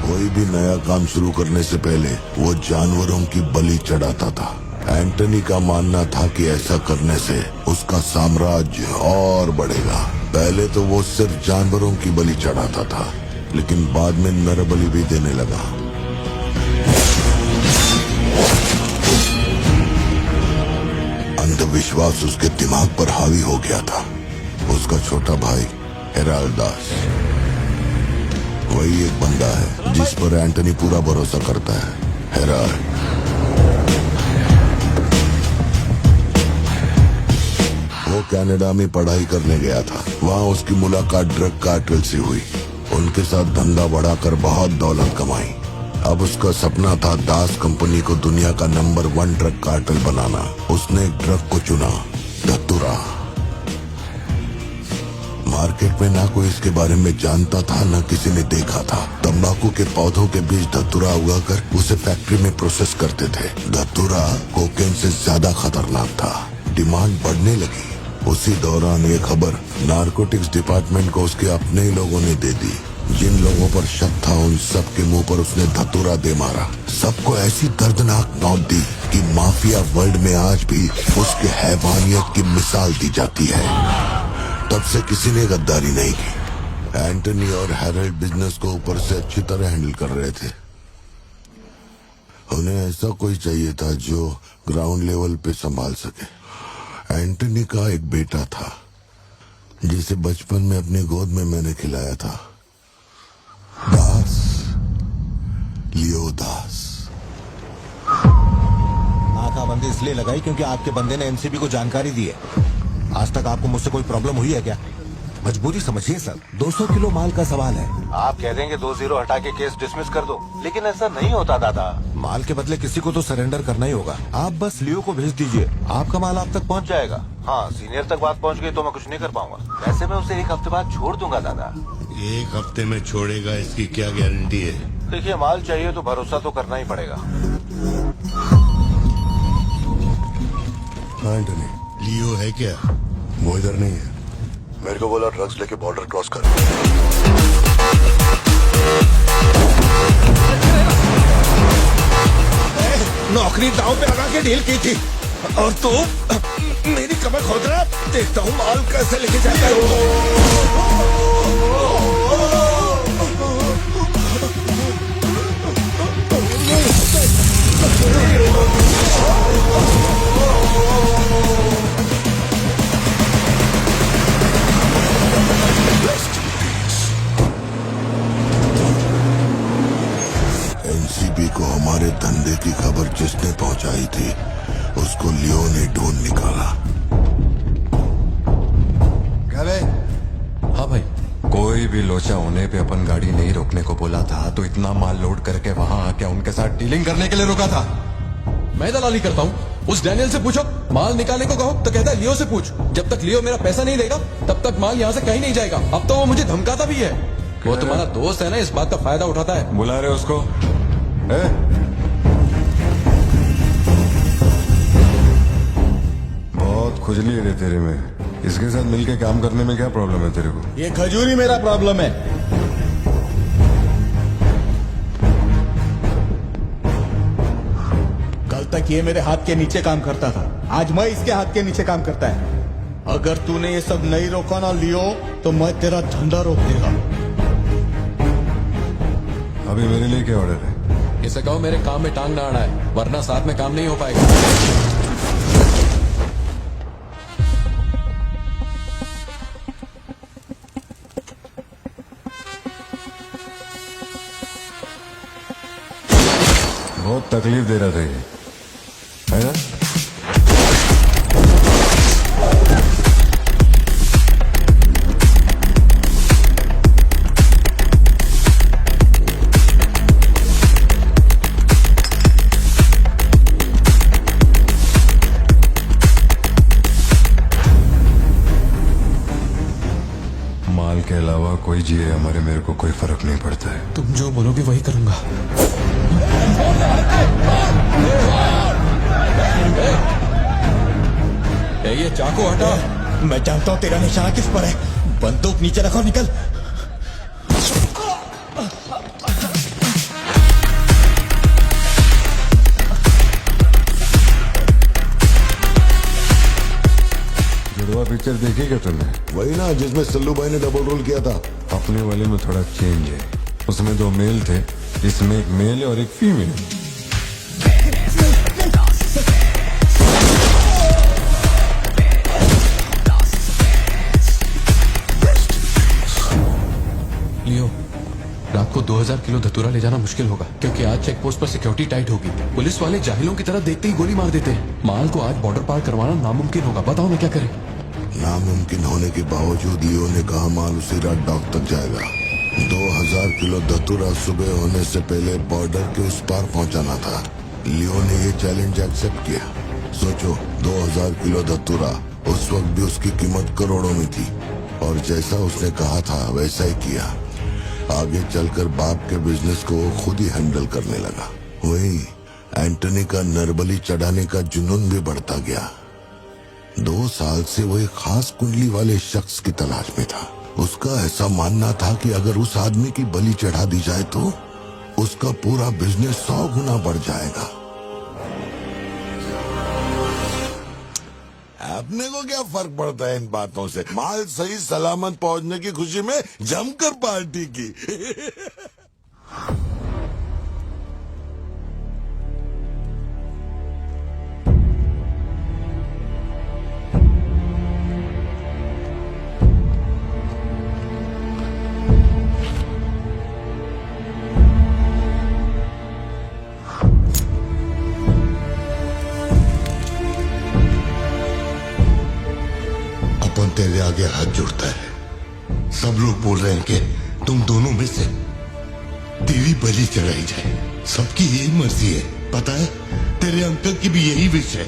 कोई भी नया काम शुरू करने से पहले वो जानवरों की बलि चढ़ाता था। एंटनी का मानना था कि ऐसा करने से उसका साम्राज्य और बढ़ेगा। पहले तो वो सिर्फ जानवरों की बलि चढ़ाता था, लेकिन बाद में नर बलि भी देने लगा। अंधविश्वास उसके दिमाग पर हावी हो गया था। उसका छोटा भाई हेराल्ड दास, वही एक बंदा है जिस पर एंटनी पूरा भरोसा करता है। हेराल्ड वो कनाडा में पढ़ाई करने गया था। वहाँ उसकी मुलाकात ड्रग कार्टेल से हुई। उनके साथ धंधा बढ़ाकर बहुत दौलत कमाई। अब उसका सपना था दास कंपनी को दुनिया का नंबर 1 ड्रग कार्टेल बनाना। उसने एक ड्रग को चुना, धतूरा। मार्केट में ना कोई इसके बारे में जानता था, ना किसी ने देखा था। तंबाकू के पौधों के बीच धतूरा उगाकर उसे फैक्ट्री में प्रोसेस करते थे। धतूरा कोकेन से ज्यादा खतरनाक था। डिमांड बढ़ने लगी। उसी दौरान ये खबर नारकोटिक्स डिपार्टमेंट को उसके अपने ही लोगों ने दे दी। जिन लोगों पर शक था, उन सब के मुंह पर उसने धतूरा दे मारा। सबको ऐसी दर्दनाक मौत दी कि माफिया वर्ल्ड में आज भी उसके हैवानियत की मिसाल दी जाती है। तब से किसी ने गद्दारी नहीं की। एंटनी और हैरोल्ड बिजनेस को ऊपर से अच्छी तरह हैंडल कर रहे थे। उन्हें ऐसा कोई चाहिए था जो ग्राउंड लेवल पे संभाल सके। एंटनी का एक बेटा था जिसे बचपन में अपनी गोद में मैंने खिलाया था, दास, लियो दास। नाकाबंदी इसलिए लगाई क्योंकि आपके बंदे ने एनसीबी को जानकारी दी है। आज तक आपको मुझसे कोई प्रॉब्लम हुई है क्या? मजबूरी समझिए सर, 200 किलो माल का सवाल है। आप कह देंगे 2-0 हटा के केस डिसमिस कर दो, लेकिन ऐसा नहीं होता दादा। माल के बदले किसी को तो सरेंडर करना ही होगा। आप बस लियो को भेज दीजिए, आपका माल आप तक पहुंच जाएगा। हाँ, सीनियर तक बात पहुंच गई तो मैं कुछ नहीं कर पाऊंगा। वैसे मैं उसे 1 हफ्ते बाद छोड़ दूंगा दादा। 1 हफ्ते में छोड़ेगा, इसकी क्या गारंटी है? देखिए, माल चाहिए तो भरोसा तो करना ही पड़ेगा। हाँ एंटनी, लियो है क्या? वो इधर नहीं है। मेरे को बोला ड्रग्स लेके बॉर्डर क्रॉस कर। नौकरी दांव पे लगा के डील की थी और तू मेरी कमर खोद रहा। देखता हूँ माल कैसे लेके जाता है। एनसीबी को हमारे धंधे की खबर जिसने पहुंचाई थी उसको लियो ने ढूंढ निकाला। क्या बे? हाँ भाई, कोई भी लोचा होने पे अपन गाड़ी नहीं रोकने को बोला था तो इतना माल लोड करके वहाँ आके उनके साथ डीलिंग करने के लिए रुका था। मैं दलाली करता हूँ? उस डैनियल से पूछो। माल निकालने को कहो तो कहता है लियो से पूछ। जब तक लियो मेरा पैसा नहीं देगा तब तक माल यहाँ से कहीं नहीं जाएगा। अब तो वो मुझे धमकाता भी है। वो तुम्हारा दोस्त है ना, इस बात का फायदा उठाता है। बुला रहे उसको? बहुत खुजली है तेरे में। इसके साथ मिलके काम करने में क्या प्रॉब्लम है तेरे को? ये खजूरी मेरा प्रॉब्लम है। कल तक ये मेरे हाथ के नीचे काम करता था, आज मैं इसके हाथ के नीचे काम करता है। अगर तूने ये सब नहीं रोका ना लियो तो मैं तेरा धंधा रोक देगा। अभी मेरे लिए क्या ऑर्डर है? इसे कहो मेरे काम में टांग ना अड़ा है, वरना साथ में काम नहीं हो पाएगा। बहुत तकलीफ दे रहा था ये, है ना? माल के अलावा कोई जिए हमारे, मेरे को कोई फर्क नहीं पड़ता है। तुम जो बोलोगे वही करूंगा। ये चाकू हटा। मैं जानता हूँ तेरा निशाना किस पर है। बंदूक नीचे रखो, निकल। जुड़वा पिक्चर देखी क्या तुमने? वही ना जिसमें सल्लू भाई ने डबल रोल किया था। अपने वाले में थोड़ा चेंज है। उसमें 2 मेल थे, इसमें एक मेल है और एक फीमेल। लियो, रात को 2000 किलो धतूरा ले जाना मुश्किल होगा, क्योंकि आज चेक पोस्ट पर सिक्योरिटी टाइट होगी। पुलिस वाले जाहिलों की तरह देखते ही गोली मार देते हैं। माल को आज बॉर्डर पार करवाना नामुमकिन होगा। बताओ मैं क्या करें? नामुमकिन होने के बावजूद लियो ने कहा माल उसी रात डॉक तक जाएगा। 2000 किलो धतूरा सुबह होने से पहले बॉर्डर के उस पार पहुंचाना था। लियो ने ये चैलेंज एक्सेप्ट किया। सोचो, 2000 किलो धतूरा, उस वक्त भी उसकी कीमत करोड़ों में थी और जैसा उसने कहा था वैसा ही किया। आगे चलकर बाप के बिजनेस को वो खुद ही हैंडल करने लगा। वही एंटनी का नरबली चढ़ाने का जुनून भी बढ़ता गया। 2 साल से वो एक खास कुंडली वाले शख्स की तलाश में था। उसका ऐसा मानना था कि अगर उस आदमी की बलि चढ़ा दी जाए तो उसका पूरा बिजनेस 100 गुना बढ़ जाएगा। अपने को क्या फर्क पड़ता है इन बातों से? माल सही सलामत पहुंचने की खुशी में जमकर पार्टी की। अपन तेरे आगे हाथ जोड़ता है। सब लोग बोल रहे हैं कि तुम दोनों में से तेरी बलि चढ़ाई जाए। सबकी यही मर्जी है, पता है? तेरे अंकल की भी यही विश है।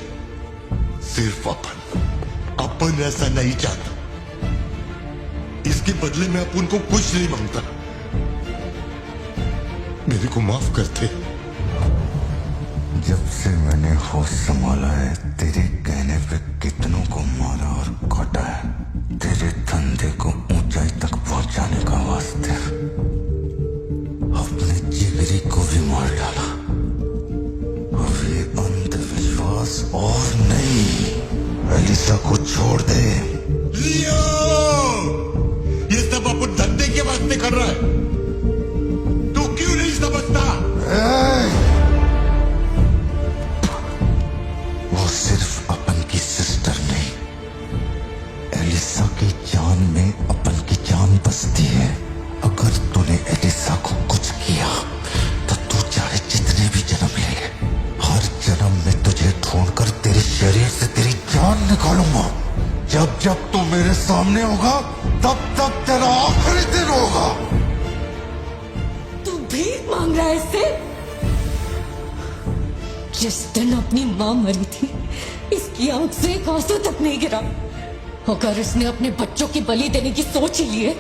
सिर्फ अपन ऐसा नहीं चाहता। इसके बदले में अपन को कुछ नहीं मांगता। मेरे को माफ करते। जब से मैंने होश संभाला है तेरे कहने मैंने वे कितनों को मारा और काटा है तेरे धंधे को ऊंचाई तक पहुंचाने का वास्ते। अपने जिगरी को भी मार डाला। अब ये अंधविश्वास और नहीं। एलिसा को छोड़ दे। लियो! ये सब अपन धंधे के वास्ते कर रहा है। तू क्यों नहीं समझता? वो सिर्फ अपन की सिस्टर नहीं, एलिसा की जान में अपन की जान बसती है। अगर तूने एलिसा को कुछ किया तो तू चाहे जितने भी जन्म ले ले, हर जन्म में तुझे ढूंढकर तेरे शरीर से तेरी जान निकालूंगा। जब जब तू मेरे सामने होगा तब तब तेरा आखिरी दिन होगा। तू भीख मांग रहा है इससे? जिस दिन अपनी मां मरी थी इसकी आंख से एक आंसू तक नहीं गिरा। अगर इसने अपने बच्चों की बलि देने की सोच ही ली है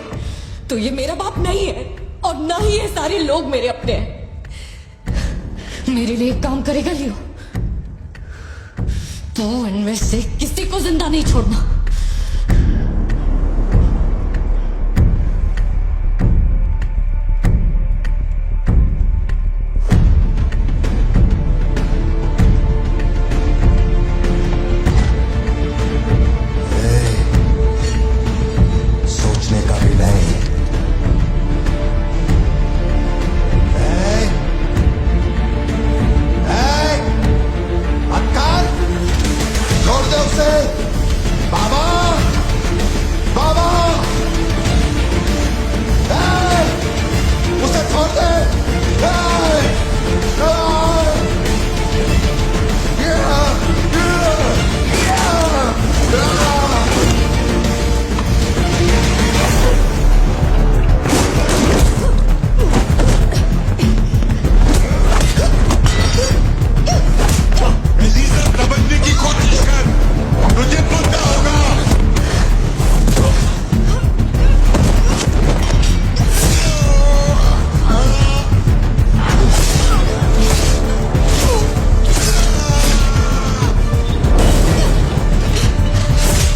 तो ये मेरा बाप नहीं है और ना ही ये सारे लोग मेरे अपने हैं। मेरे लिए एक काम करेगा लियो, तो इनमें से किसी को जिंदा नहीं छोड़ना। सोचने का भी नहीं। अक्कर, छोड़ दे उसे। बाबा, बाबा, उसे छोड़ दे। समझने की कोशिश कर, तुझे पता होगा।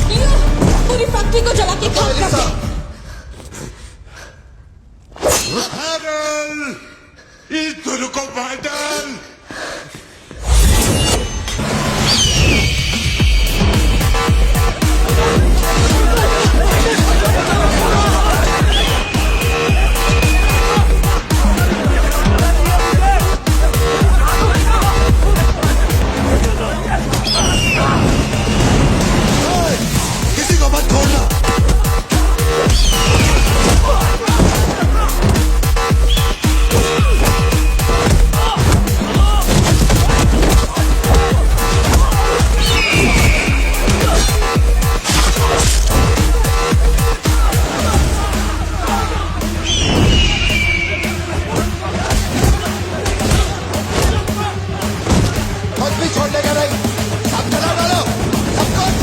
लियो, पूरी फैक्ट्री को जला के खाक कर दे। पागल! इस दोनों को मार डाल। किसी को मत छोड़ना। कुछ भी छोड़ने का नहीं। सब जला डालो, सब कुछ।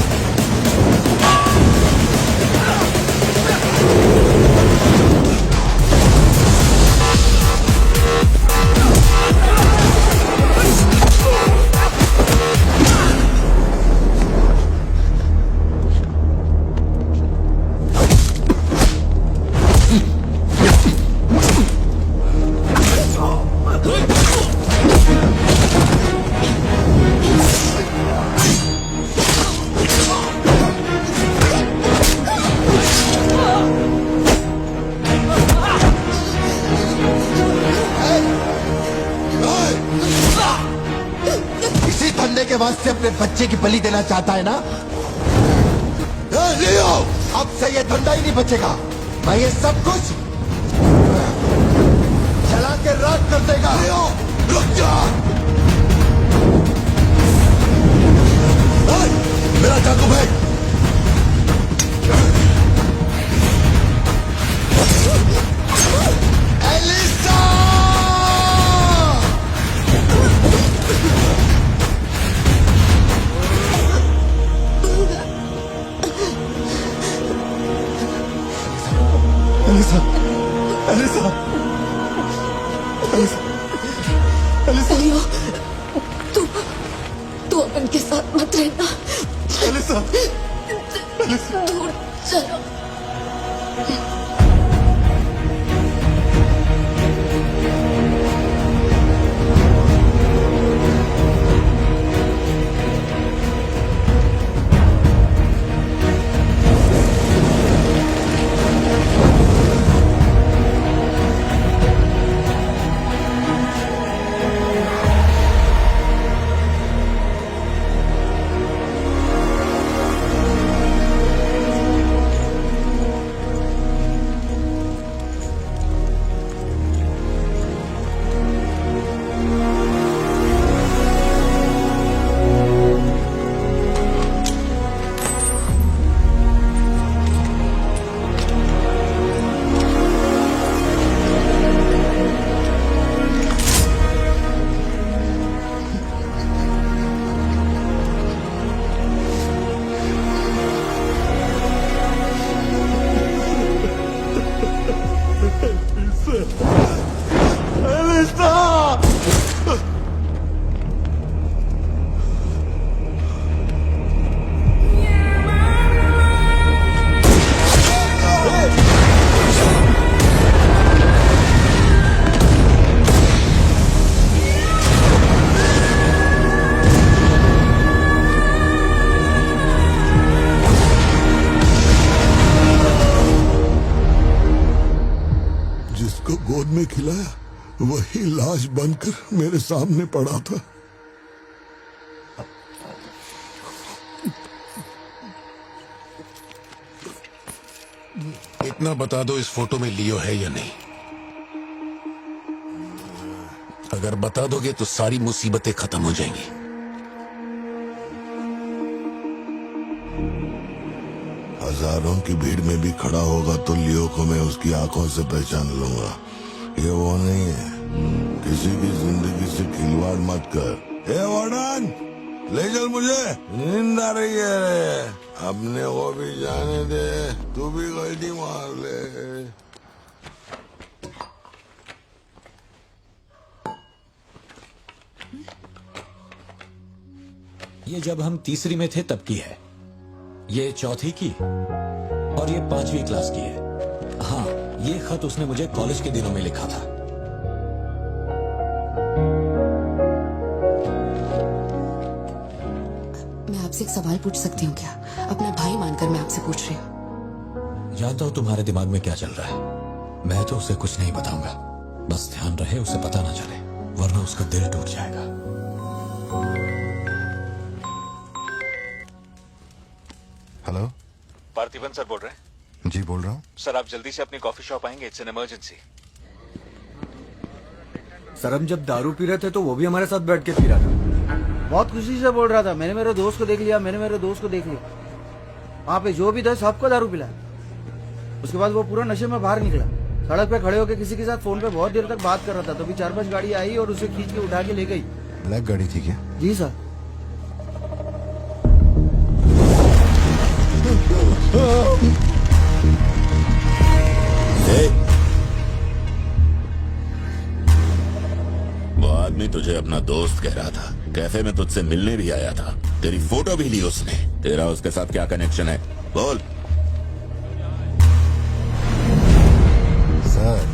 इसी धंधे के वास्ते अपने बच्चे की बलि देना चाहता है ना? लियो, अब से ये धंधा ही नहीं बचेगा। मैं ये सब कुछ जला के राख कर देगा। लियो, रुक जा। मेरा चाकू फेंक। Elisa! Elisa, Elisa, Elisa, Elisa. Leo, तू अपन के साथ मत रहना। दूर चलो। जिसको गोद में खिलाया वही लाश बनकर मेरे सामने पड़ा था। इतना बता दो, इस फोटो में लियो है या नहीं? अगर बता दोगे तो सारी मुसीबतें खत्म हो जाएंगी। हजारों की भीड़ में भी खड़ा होगा तो लियो को मैं उसकी आंखों से पहचान लूंगा। ये वो नहीं है। किसी की जिंदगी से खिलवाड़ मत कर। ए वार्डन, ले चल मुझे, नींद आ रही है। अपने वो भी जाने दे, तू भी गलती मार ले। ये जब हम तीसरी में थे तब की है, ये चौथी की और ये 5वीं क्लास की है। हाँ, ये खत उसने मुझे कॉलेज के दिनों में लिखा था। मैं आपसे एक सवाल पूछ सकती हूँ क्या? अपना भाई मानकर मैं आपसे पूछ रही हूँ। जानता हूं तुम्हारे दिमाग में क्या चल रहा है। मैं तो उसे कुछ नहीं बताऊंगा, बस ध्यान रहे उसे पता ना चले, वरना उसका दिल टूट जाएगा। हेलो, पार्थिबन सर बोल रहे हैं? जी बोल रहा हूँ। सर आप जल्दी से अपनी कॉफी शॉप आएंगे, इट्स एन इमरजेंसी। सर हम जब दारू पी रहे थे तो वो भी हमारे साथ बैठ के पी रहा था। बहुत खुशी से बोल रहा था, मैंने मेरे दोस्त को देख लिया, मैंने मेरे दोस्त को देख लिया। वहाँ पे जो भी था सबको दारू पिलाया। उसके बाद वो पूरा नशे में बाहर निकला, सड़क पे खड़े होकर किसी के साथ फोन पे बहुत देर तक बात कर रहा था। तभी 4-5 गाड़ी आई और उसे खींच के उठा के ले गई। ब्लैक गाड़ी थी क्या? जी सर। वो आदमी तुझे अपना दोस्त कह रहा था, कैफे में तुझसे मिलने भी आया था, तेरी फोटो भी ली उसने। तेरा उसके साथ क्या कनेक्शन है, बोल। सर,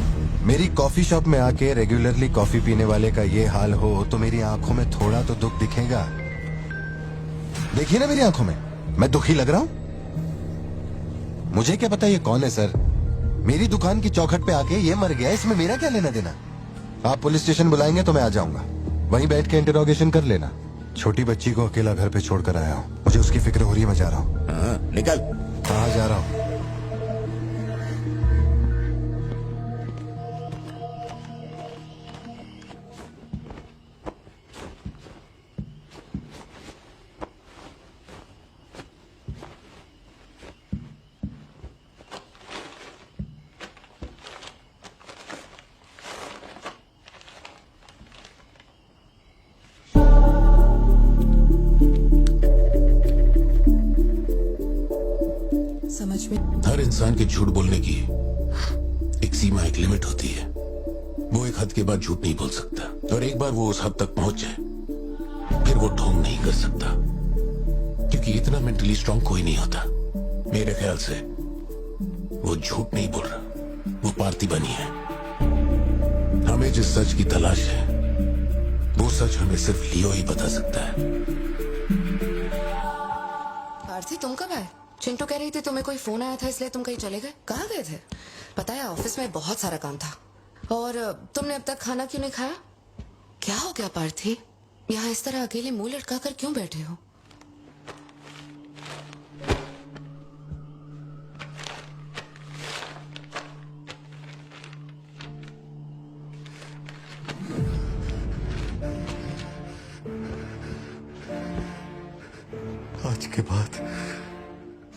मेरी कॉफी शॉप में आके रेगुलरली कॉफी पीने वाले का ये हाल हो तो मेरी आंखों में थोड़ा तो दुख दिखेगा। देखिए ना मेरी आंखों में, मैं दुखी लग रहा हूँ? मुझे क्या पता ये कौन है सर। मेरी दुकान की चौखट पे आके ये मर गया, इसमें मेरा क्या लेना देना। आप पुलिस स्टेशन बुलाएंगे तो मैं आ जाऊंगा, वहीं बैठ के इंटरोगेशन कर लेना। छोटी बच्ची को अकेला घर पे छोड़कर आया हूँ, मुझे उसकी फिक्र हो रही है, मैं जा रहा हूँ। निकल। कहाँ जा रहा हूँ? समझ में? हर इंसान के झूठ बोलने की एक सीमा, एक लिमिट होती है। वो एक हद के बाद झूठ नहीं बोल सकता, और एक बार वो उस हद तक पहुंच जाए फिर वो ढोंग नहीं कर सकता। क्योंकि इतना मेंटली स्ट्रांग कोई नहीं होता। मेरे ख्याल से वो झूठ नहीं बोल रहा, वो पार्थिबन ही है। हमें जिस सच की तलाश है वो सच हमें सिर्फ लियो ही बता सकता है। पार्थी, तुम कब आए? चिंटू कह रही थी तुम्हें कोई फोन आया था इसलिए तुम कहीं चले गए। कहाँ गए थे? पता है ऑफिस में बहुत सारा काम था। और तुमने अब तक खाना क्यों नहीं खाया? क्या हो गया पार्थी? यहाँ इस तरह अकेले मुंह लटका कर क्यों बैठे हो? आज के बाद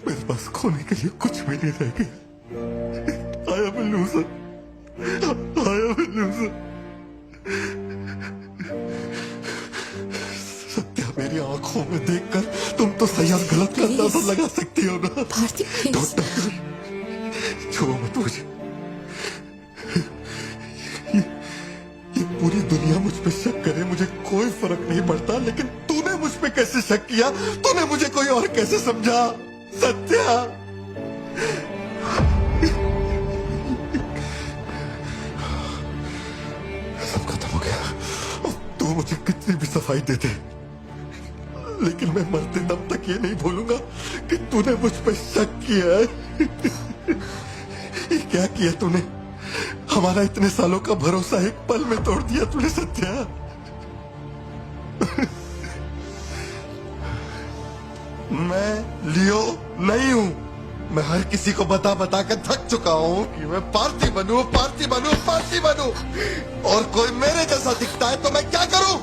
मेरे पास खोने के लिए कुछ भी नहीं रह गया। I am a loser. I am a loser. Satya, मेरी आंखों में देखकर तुम तो सही और गलत का अंदाजा लगा सकती हो ना। छुओ मत मुझे। ये पूरी दुनिया मुझ पे शक करे, मुझे कोई फर्क नहीं पड़ता, लेकिन तूने मुझ पे कैसे शक किया? तूने मुझे कोई और कैसे समझा? सत्या, सब खत्म हो गया। तू मुझे कितनी भी सफाई दे दे, लेकिन मैं मरते दम तक ये नहीं भूलूंगा कि तूने मुझ पे शक किया है। ये क्या किया तूने? हमारा इतने सालों का भरोसा एक पल में तोड़ दिया तूने सत्या। मैं लियो नहीं हूं। मैं हर किसी को बता बता कर थक चुका हूं कि मैं पार्थी बनूं, पार्थी बनूं, पार्थी बनूं, और कोई मेरे जैसा दिखता है तो मैं क्या करूं?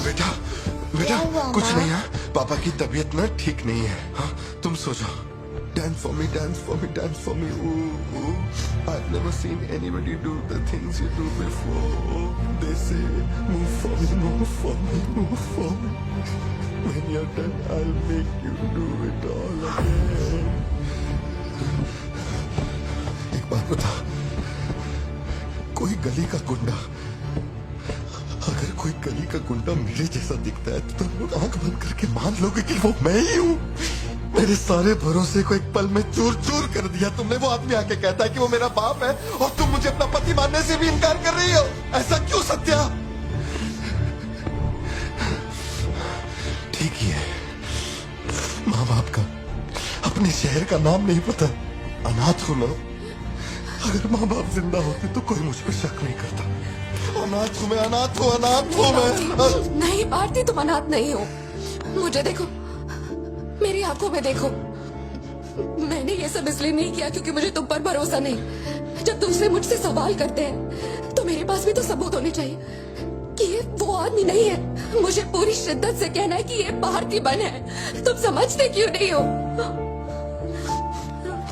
बेटा बेटा कुछ नहीं है, पापा की तबीयत ना ठीक नहीं है। हाँ, तुम सो जाओ। Dance for me, dance for me, dance for me. Ooh, ooh. I've never seen anybody do the things you do before. They say, move for me, move for me, move for me. When you're done, I'll make you do it all again. एक बात बता, कोई गली का गुंडा, अगर कोई गली का गुंडा मेरे जैसा दिखता है तो तुम लोग आंख बंद करके मान लोगे कि वो मैं ही हूँ? मेरे सारे भरोसे को एक पल में चूर चूर कर दिया तुमने। वो आदमी आके कहता है कि वो मेरा बाप है और तुम मुझे अपना पति मानने से भी इनकार कर रही हो। ऐसा क्यों सत्या? ठीक ही है, माँ बाप का, अपने शहर का नाम नहीं पता, अनाथ हूं ना। अगर माँ बाप जिंदा होते तो कोई मुझ पर शक नहीं करता। अनाथ हूं मैं, अनाथ हूं, अनाथ हूं मैं। नहीं पार्थी, तुम अनाथ नहीं हो। मुझे देखो, मेरी आंखों में देखो। मैंने ये सब इसलिए नहीं किया क्योंकि मुझे तुम पर भरोसा नहीं। जब दूसरे मुझसे सवाल करते हैं तो मेरे पास भी तो सबूत होने चाहिए कि ये वो आदमी नहीं है। मुझे पूरी शिद्दत से कहना है कि ये पार्थिबन है। तुम समझते क्यों नहीं हो?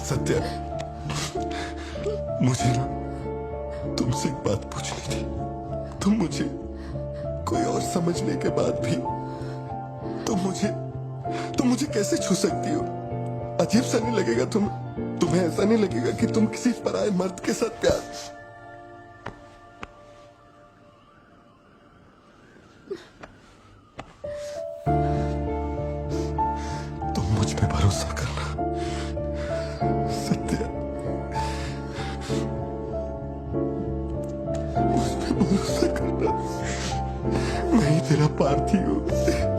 सत्या, मुझे ना तुमसे एक बात पूछनी थी। तुम मुझे कोई और समझने के बाद भी तुम मुझे कैसे छू सकती हो? अजीब सा नहीं लगेगा तुम्हें ऐसा नहीं लगेगा कि तुम किसी पराये मर्द के साथ प्यार? तुम मुझ पे भरोसा करना सत्या, मुझ पे भरोसा करना। मैं ही तेरा पार्थी हूँ,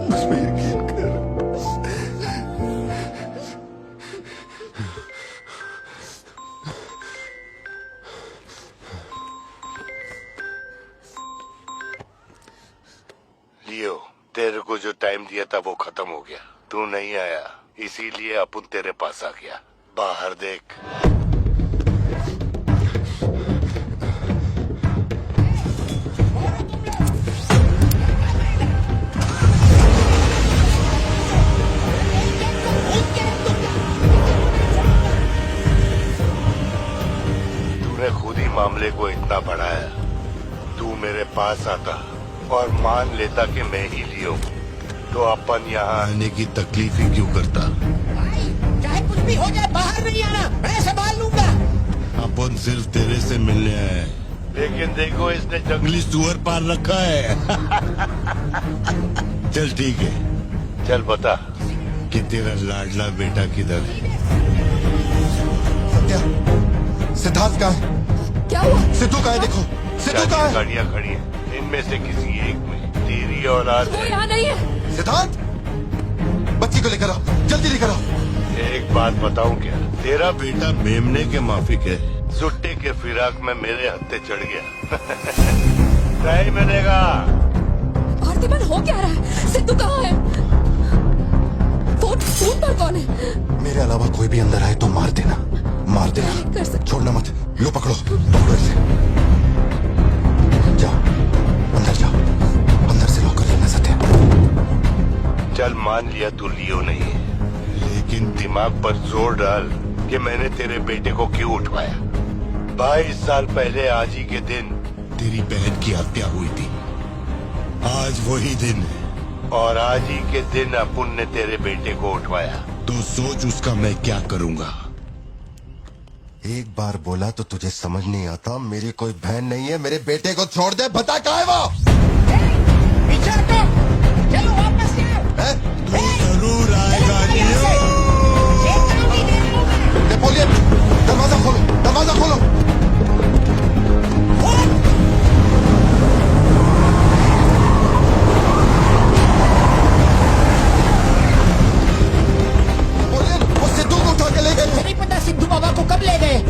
मुझ पे यकीन कर। लियो, तेरे को जो टाइम दिया था वो खत्म हो गया। तू नहीं आया, इसीलिए अपन तेरे पास आ गया। बाहर देख। तूने खुद ही मामले को इतना बढ़ाया। तू मेरे पास आता और मान लेता कि मैं ही लियो, तो अपन यहाँ आने की तकलीफ ही क्यों करता? चाहे कुछ भी हो जाए, बाहर नहीं आना, मैं संभाल लूंगा। अपन सिर्फ तेरे से मिलने आए, लेकिन लेकिन देखो इसने जंगली सुअर पाल रखा है। चल ठीक है, चल बता कि तेरा लाडला बेटा किधर है? सत्या, सिद्धार्थ कहाँ है? क्या हुआ? सिद्धू कहाँ है? देखो सिद्धू कहाँ है? गाड़ियाँ खड़ी हैं, इनमें से किसी एक में तेरी औलाद वो है। यहाँ नहीं है। सिद्धार्थ, बच्ची को लेकर आओ, जल्दी लेकर आओ। एक बात बताऊं क्या, तेरा बेटा मेमने के माफिक है, सुट्टे के फिराक में मेरे हत्थे चढ़ गया। नहीं मिलेगा। आरती बहन, हो क्या रहा है? सिद्धू कहाँ है? फोन पर कौन है? मेरे अलावा कोई भी अंदर आए तो मार देना, मार देना, छोड़ना मत। लो पकड़ो, पकड़ो इसे। जाओ अंदर जाओ, अंदर से लॉक कर लेना सत्या। चल मान लिया तू लियो नहीं है, लेकिन दिमाग पर जोर डाल कि मैंने तेरे बेटे को क्यों उठवाया। 22 साल पहले आज ही के दिन तेरी बहन की हत्या हुई थी। आज वही दिन है और आज ही के दिन अपुन ने तेरे बेटे को उठवाया। तो सोच उसका मैं क्या करूंगा। एक बार बोला तो तुझे समझ नहीं आता? मेरी कोई बहन नहीं है, मेरे बेटे को छोड़ दे। बता कहाँ है वो? पीछे हटो, चलो वापस जाओ। तू जरूर आएगा नेपोलियन, दरवाजा खोलो, दरवाजा खोलो। नेपोलियन, वो सिद्धू को उठा के ले गए। नहीं पता सिद्धू बाबा को कब ले गए।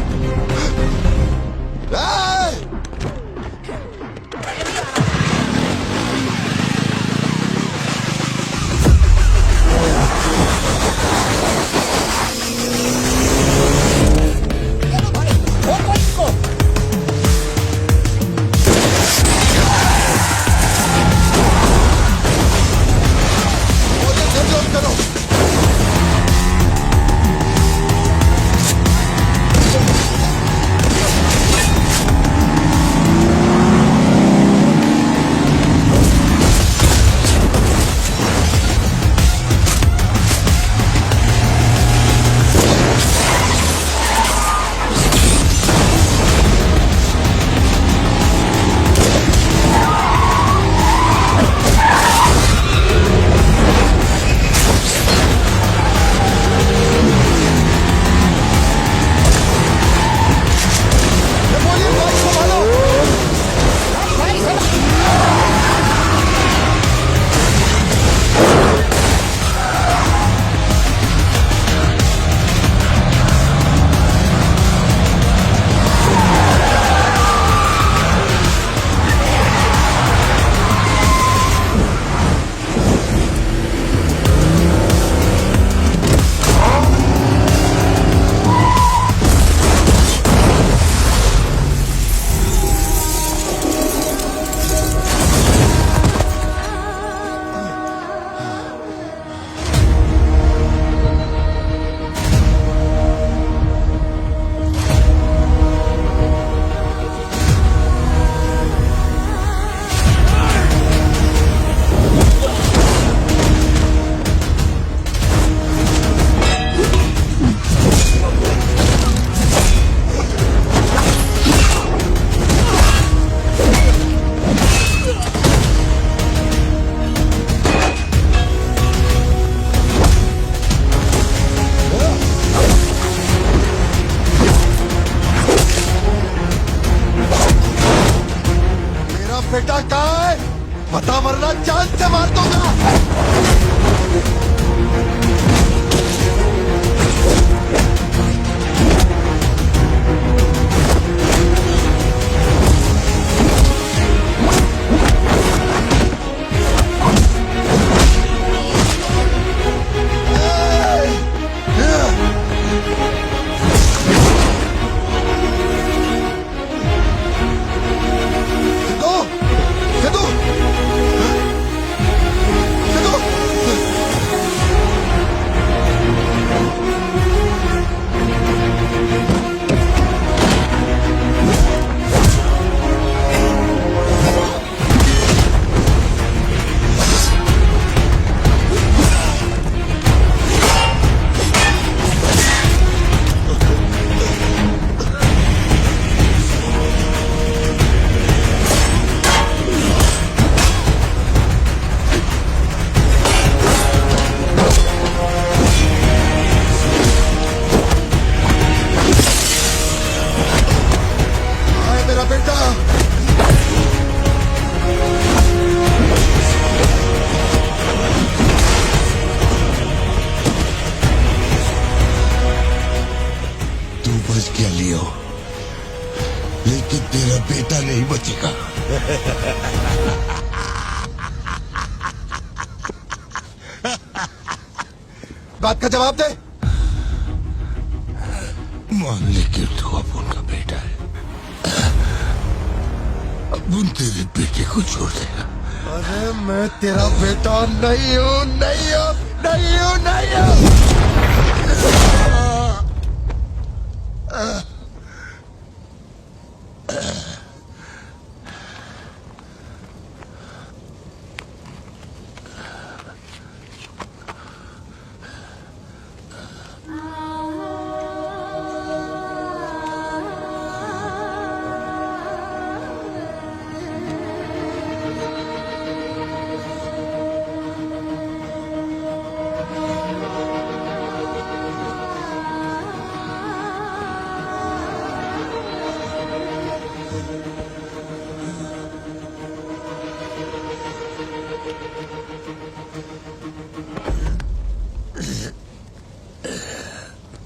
बेटा कहाँ है? बता वरना जान से मार दूंगा। सिद्धू! सिद्धू! सिद्धू! तेरा बेटा नहीं बचेगा। बात का जवाब दे। मान ले कि तू अब उनका बेटा है, अब उन तेरे बेटे को छोड़ देगा। अरे मैं तेरा बेटा नहीं हूँ, नहीं हूँ, नहीं हूँ, नहीं हूँ।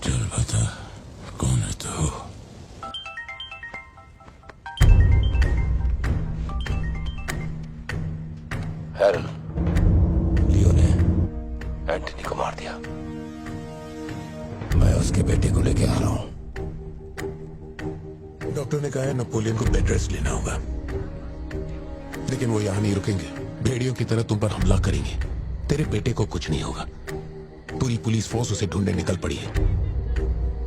चल बता, कौन है तू? हैरन, लियो ने एंटनी को मार दिया। मैं उसके बेटे को लेके आ रहा हूँ। डॉक्टर ने कहा है नेपोलियन को बेड रेस्ट लेना होगा, लेकिन वो यहाँ नहीं रुकेंगे। भेड़ियों की तरह तुम पर हमला करेंगे। तेरे बेटे को कुछ नहीं होगा। पूरी पुलिस फोर्स उसे ढूंढने निकल पड़ी है,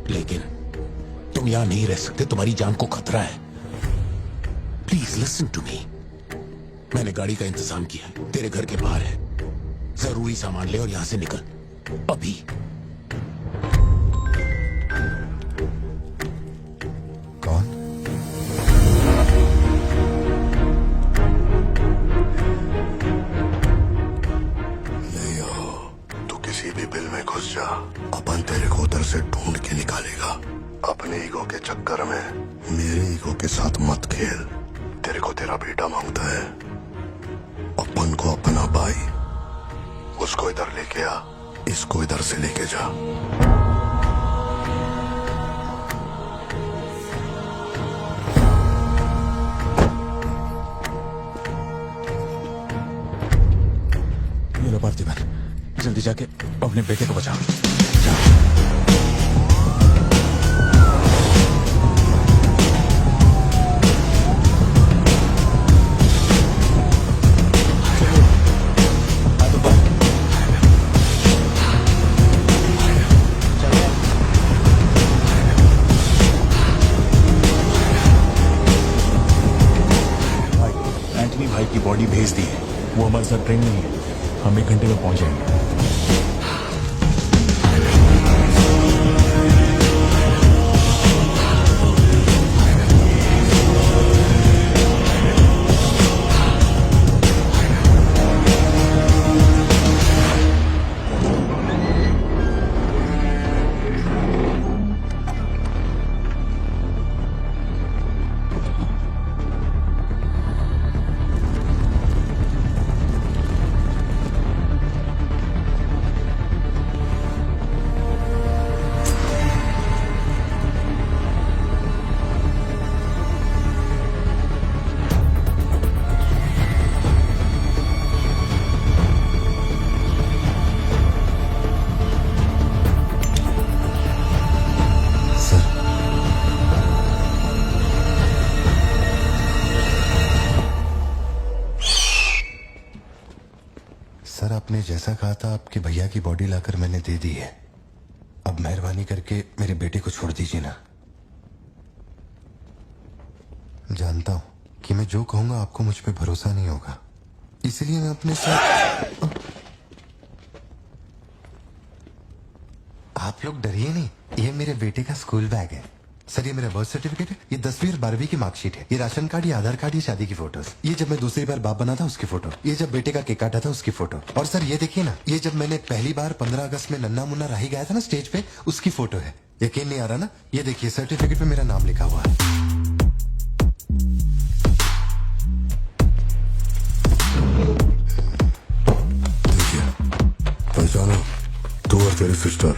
लेकिन तुम यहाँ नहीं रह सकते। तुम्हारी जान को खतरा है। Please listen to me. मैंने गाड़ी का इंतजाम किया है, तेरे घर के बाहर है। जरूरी सामान ले और यहां से निकल अभी। कौन? लियो, तू किसी भी बिल में घुस जा, अपन तेरे को उधर से ढूंढ के निकालेगा। अपने ईगो के चक्कर में मेरे ईगो के साथ मत खेल। तेरे को तेरा बेटा मांगता है, अपन को अपना भाई। उसको इधर लेके आ, इसको इधर से लेके जा। ये लो पार्थिवन, जल्दी जाके अपने बेटे को बचाओ। एंटनी भाई की बॉडी भेज दी है। वो हमारे साथ ट्रेन नहीं है। हम 1 घंटे में पहुंच जाएंगे। सर, आपने जैसा कहा था आपके भैया की बॉडी लाकर मैंने दे दी है। अब मेहरबानी करके मेरे बेटे को छोड़ दीजिए ना। जानता हूं कि मैं जो कहूंगा आपको मुझ पे भरोसा नहीं होगा, इसलिए मैं अपने साथ। आप लोग डरिए नहीं, ये मेरे बेटे का स्कूल बैग है। सर, ये मेरा बर्थ सर्टिफिकेट है, ये 10वीं और 12वीं की मार्कशीट है, ये राशन कार्ड, ये आधार कार्ड, ये शादी की फोटोज, ये जब मैं दूसरी बार बाप बना था उसकी फोटो, ये जब बेटे का केक काटा था उसकी फोटो, और सर ये देखिए ना, ये जब मैंने पहली बार 15 अगस्त में नन्ना मुन्ना राही गाया था ना स्टेज पे, उसकी फोटो है। यकीन नहीं आ रहा ना? ये देखिए सर्टिफिकेट पे मेरा नाम लिखा हुआ है। पहचानो, तू और तेरी सिस्टर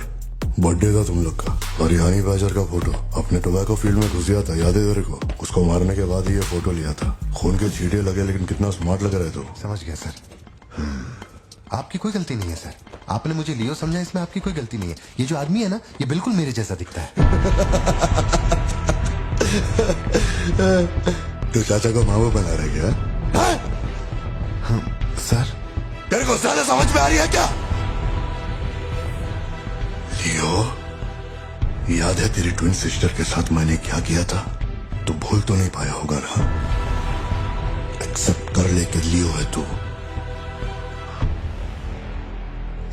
बर्थडे था तुम लोग का और रिहानी बाजार का फोटो अपने टोबैको फील्ड में घुस गया था, याद है तेरे को? उसको मारने के बाद ही ये फोटो लिया था। खून के छींटे लगे लेकिन कितना स्मार्ट लग रहा है तो। समझ गया सर। आपकी कोई गलती नहीं है सर। आपने मुझे लियो समझा, इसमें आपकी कोई गलती नहीं है। ये जो आदमी है ना, ये बिल्कुल मेरे जैसा दिखता है। तो चाचा को मामू बना रहे क्या? सर तेरे को ज्यादा समझ में आ रही है क्या? लियो, याद है तेरी ट्विन सिस्टर के साथ मैंने क्या किया था? तू भूल तो नहीं पाया होगा ना? एक्सेप्ट कर ले कि लियो है तू।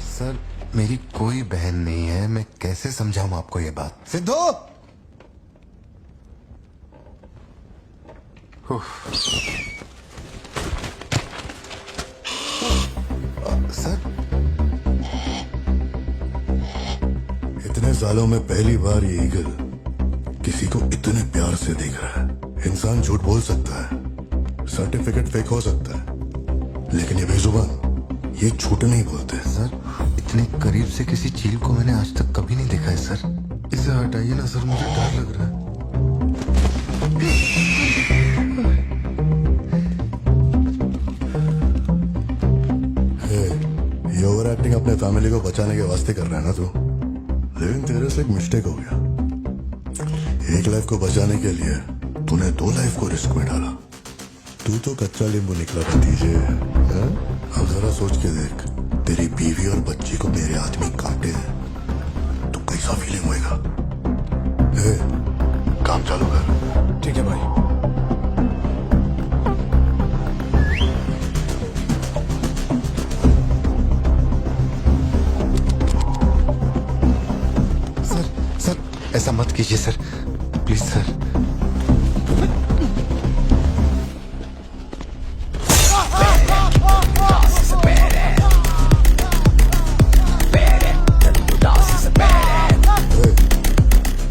सर मेरी कोई बहन नहीं है, मैं कैसे समझाऊं आपको ये बात? सिद्धू! सर इतने सालों में पहली बार ये ईगल किसी को इतने प्यार से देख रहा है। इंसान झूठ बोल सकता है, सर्टिफिकेट फेक हो सकता है, लेकिन ये बेजुबान, ये झूठ नहीं बोलते। सर इतने करीब से किसी चील को मैंने आज तक कभी नहीं देखा है सर। इसे हटाइए ना सर, मुझे डर लग रहा है। ये ओवर एक्टिंग अपने फैमिली को बचाने के वास्ते कर रहा है ना तू, लेकिन तेरे से एक मिस्टेक हो गया। एक लाइफ को बचाने के लिए तूने 2 लाइफ को रिस्क में डाला। तू तो कच्चा नींबू निकला भतीजे। अब जरा सोच के देख, तेरी बीवी और बच्ची को मेरे आदमी काटे तो कैसा फीलिंग होएगा? काम चालू कर। ठीक है भाई। ऐसा मत कीजिए सर, प्लीज सर।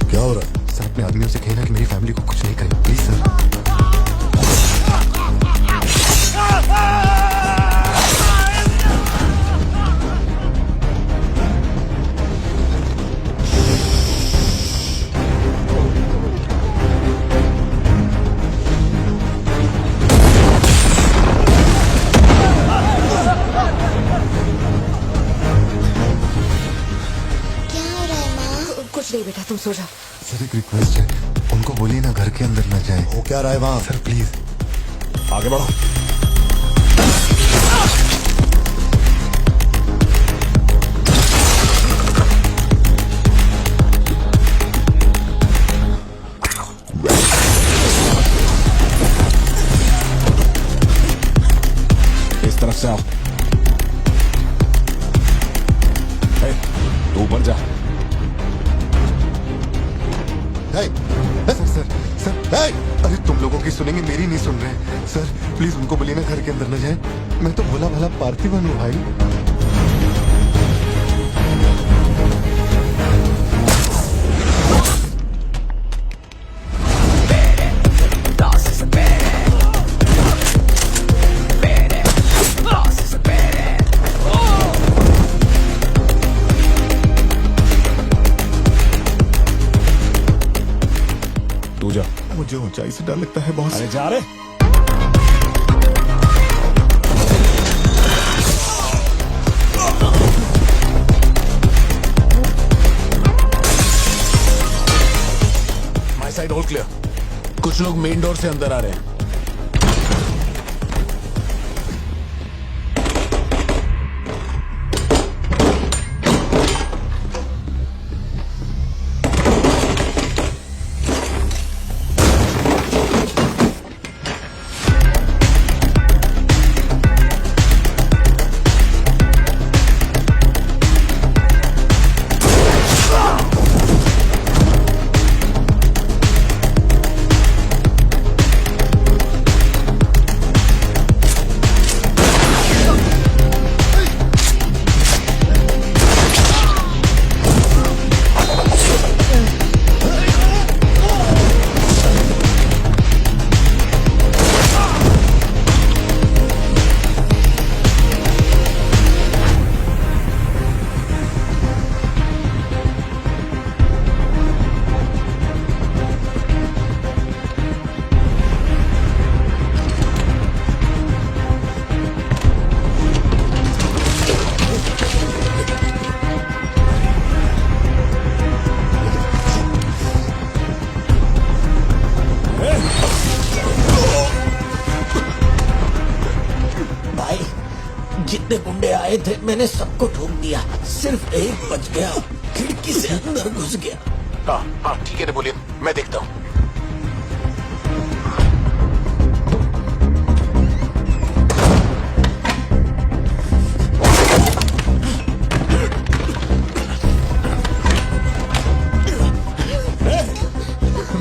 क्या हो रहा है? सर अपने आदमियों से कहना कि मेरी फैमिली को कुछ नहीं करे, प्लीज सर। नहीं बेटा, तुम सो जाओ। सर एक रिक्वेस्ट है, उनको बोलिए ना घर के अंदर न जाए। वो क्या रहा है वहां? सर प्लीज आगे बढ़ो। इस तरफ से आओ। तू ऊपर जा। सर अरे तुम लोगों की सुनेंगे, मेरी नहीं सुन रहे। सर प्लीज उनको बोलिए ना घर के अंदर न जाए। मैं तो भोला भाला पार्थिवन हूँ भाई। तू जा। मुझे ऊंचाई से डर लगता है बॉस। अरे जा रे। My side all clear. कुछ लोग मेन डोर से अंदर आ रहे हैं। जितने गुंडे आए थे मैंने सबको ठोक दिया, सिर्फ एक बच गया, खिड़की से अंदर घुस गया। हाँ हाँ ठीक है नेपोलियन, मैं देखता हूँ।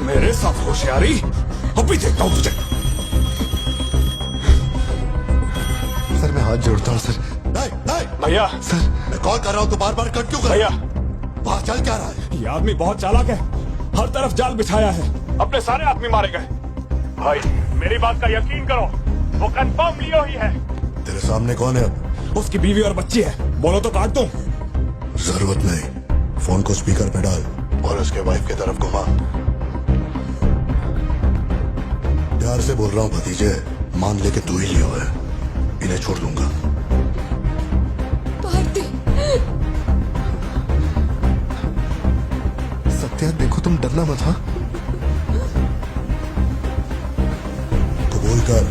मेरे साथ होशियारी, अभी देखता हूँ तुझे। सर मैं हाथ जोड़ता हूँ सर। भैया सर मैं कॉल कर रहा हूँ तो बार बार कट क्यों कर भैया, बाहर चल क्या रहा है? ये आदमी बहुत चालाक है, हर तरफ जाल बिछाया है, अपने सारे आदमी मारे गए। भाई मेरी बात का यकीन करो, वो कंफर्म लियो ही है। तेरे सामने कौन है अब? उसकी बीवी और बच्ची है, बोलो तो काट दूं। जरूरत नहीं, फोन को स्पीकर पे डाल और उसके वाइफ की तरफ घुमा। प्यार से बोल रहा हूँ भतीजे, मान ले के तू ही लियो है, इन्हें छोड़ दूंगा। सत्या देखो तुम डरना मत। हाँ तो बोल कर।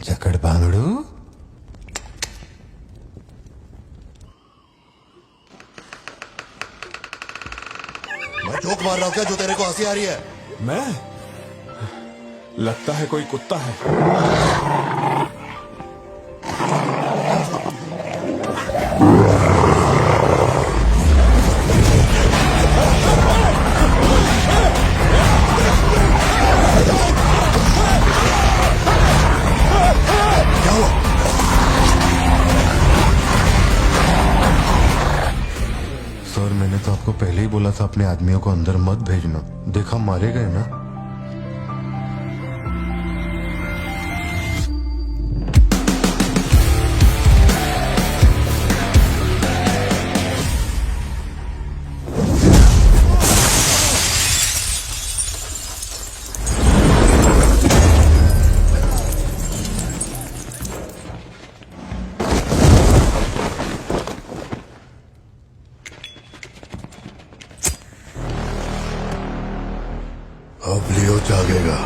जकड़ बांगड़ू मैं जोक मार रहा हूँ क्या जो तेरे को हंसी आ रही है? मैं लगता है कोई कुत्ता है। सर मैंने तो आपको पहले ही बोला था अपने आदमियों को अंदर मत भेजना, देखा मारे गए ना। अब लियो जागेगा।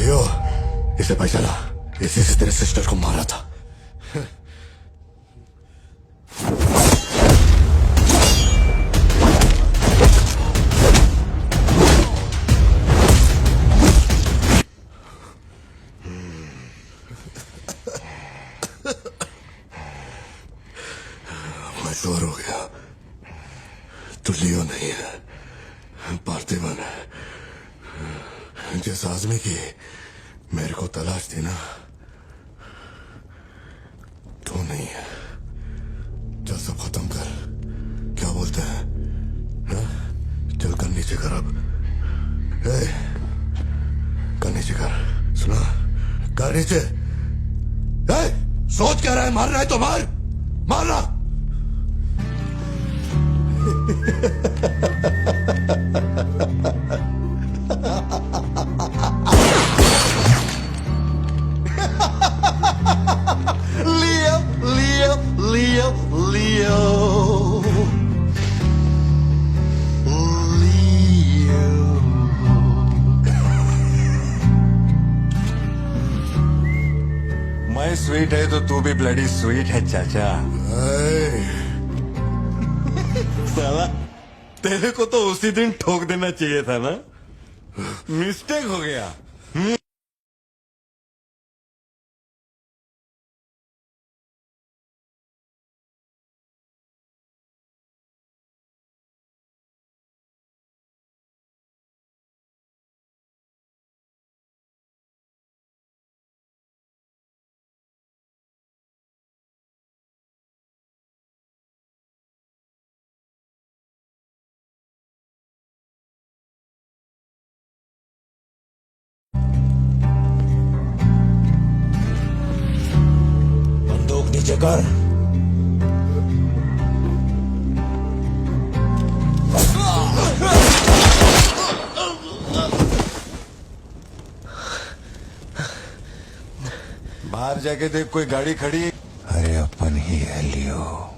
लियो, इसे पहचाना, इसी से तेरे सिस्टर को मारा था। मैं श्योर हो गया, तू लियो नहीं है, पार्थिवन है। जिस आदमी की मेरे को तलाश थी ना, तू नहीं है। चल सब खत्म कर, क्या बोलते हैं? हाँ? चल कर नीचे कर अब। कर नीचे कर, सुना? कर नीचे। सोच क्या रहा है? मार रहा है तो मार, मारना। Leo, Leo, Leo, Leo. मैं स्वीट है तो तू भी ब्लडी स्वीट है चाचा। साला तेरे को तो उसी दिन ठोक देना चाहिए था ना, मिस्टेक हो गया। बंदूक नीचे कर। बाहर जाके देख, कोई गाड़ी खड़ी है? अरे अपन ही है लियो।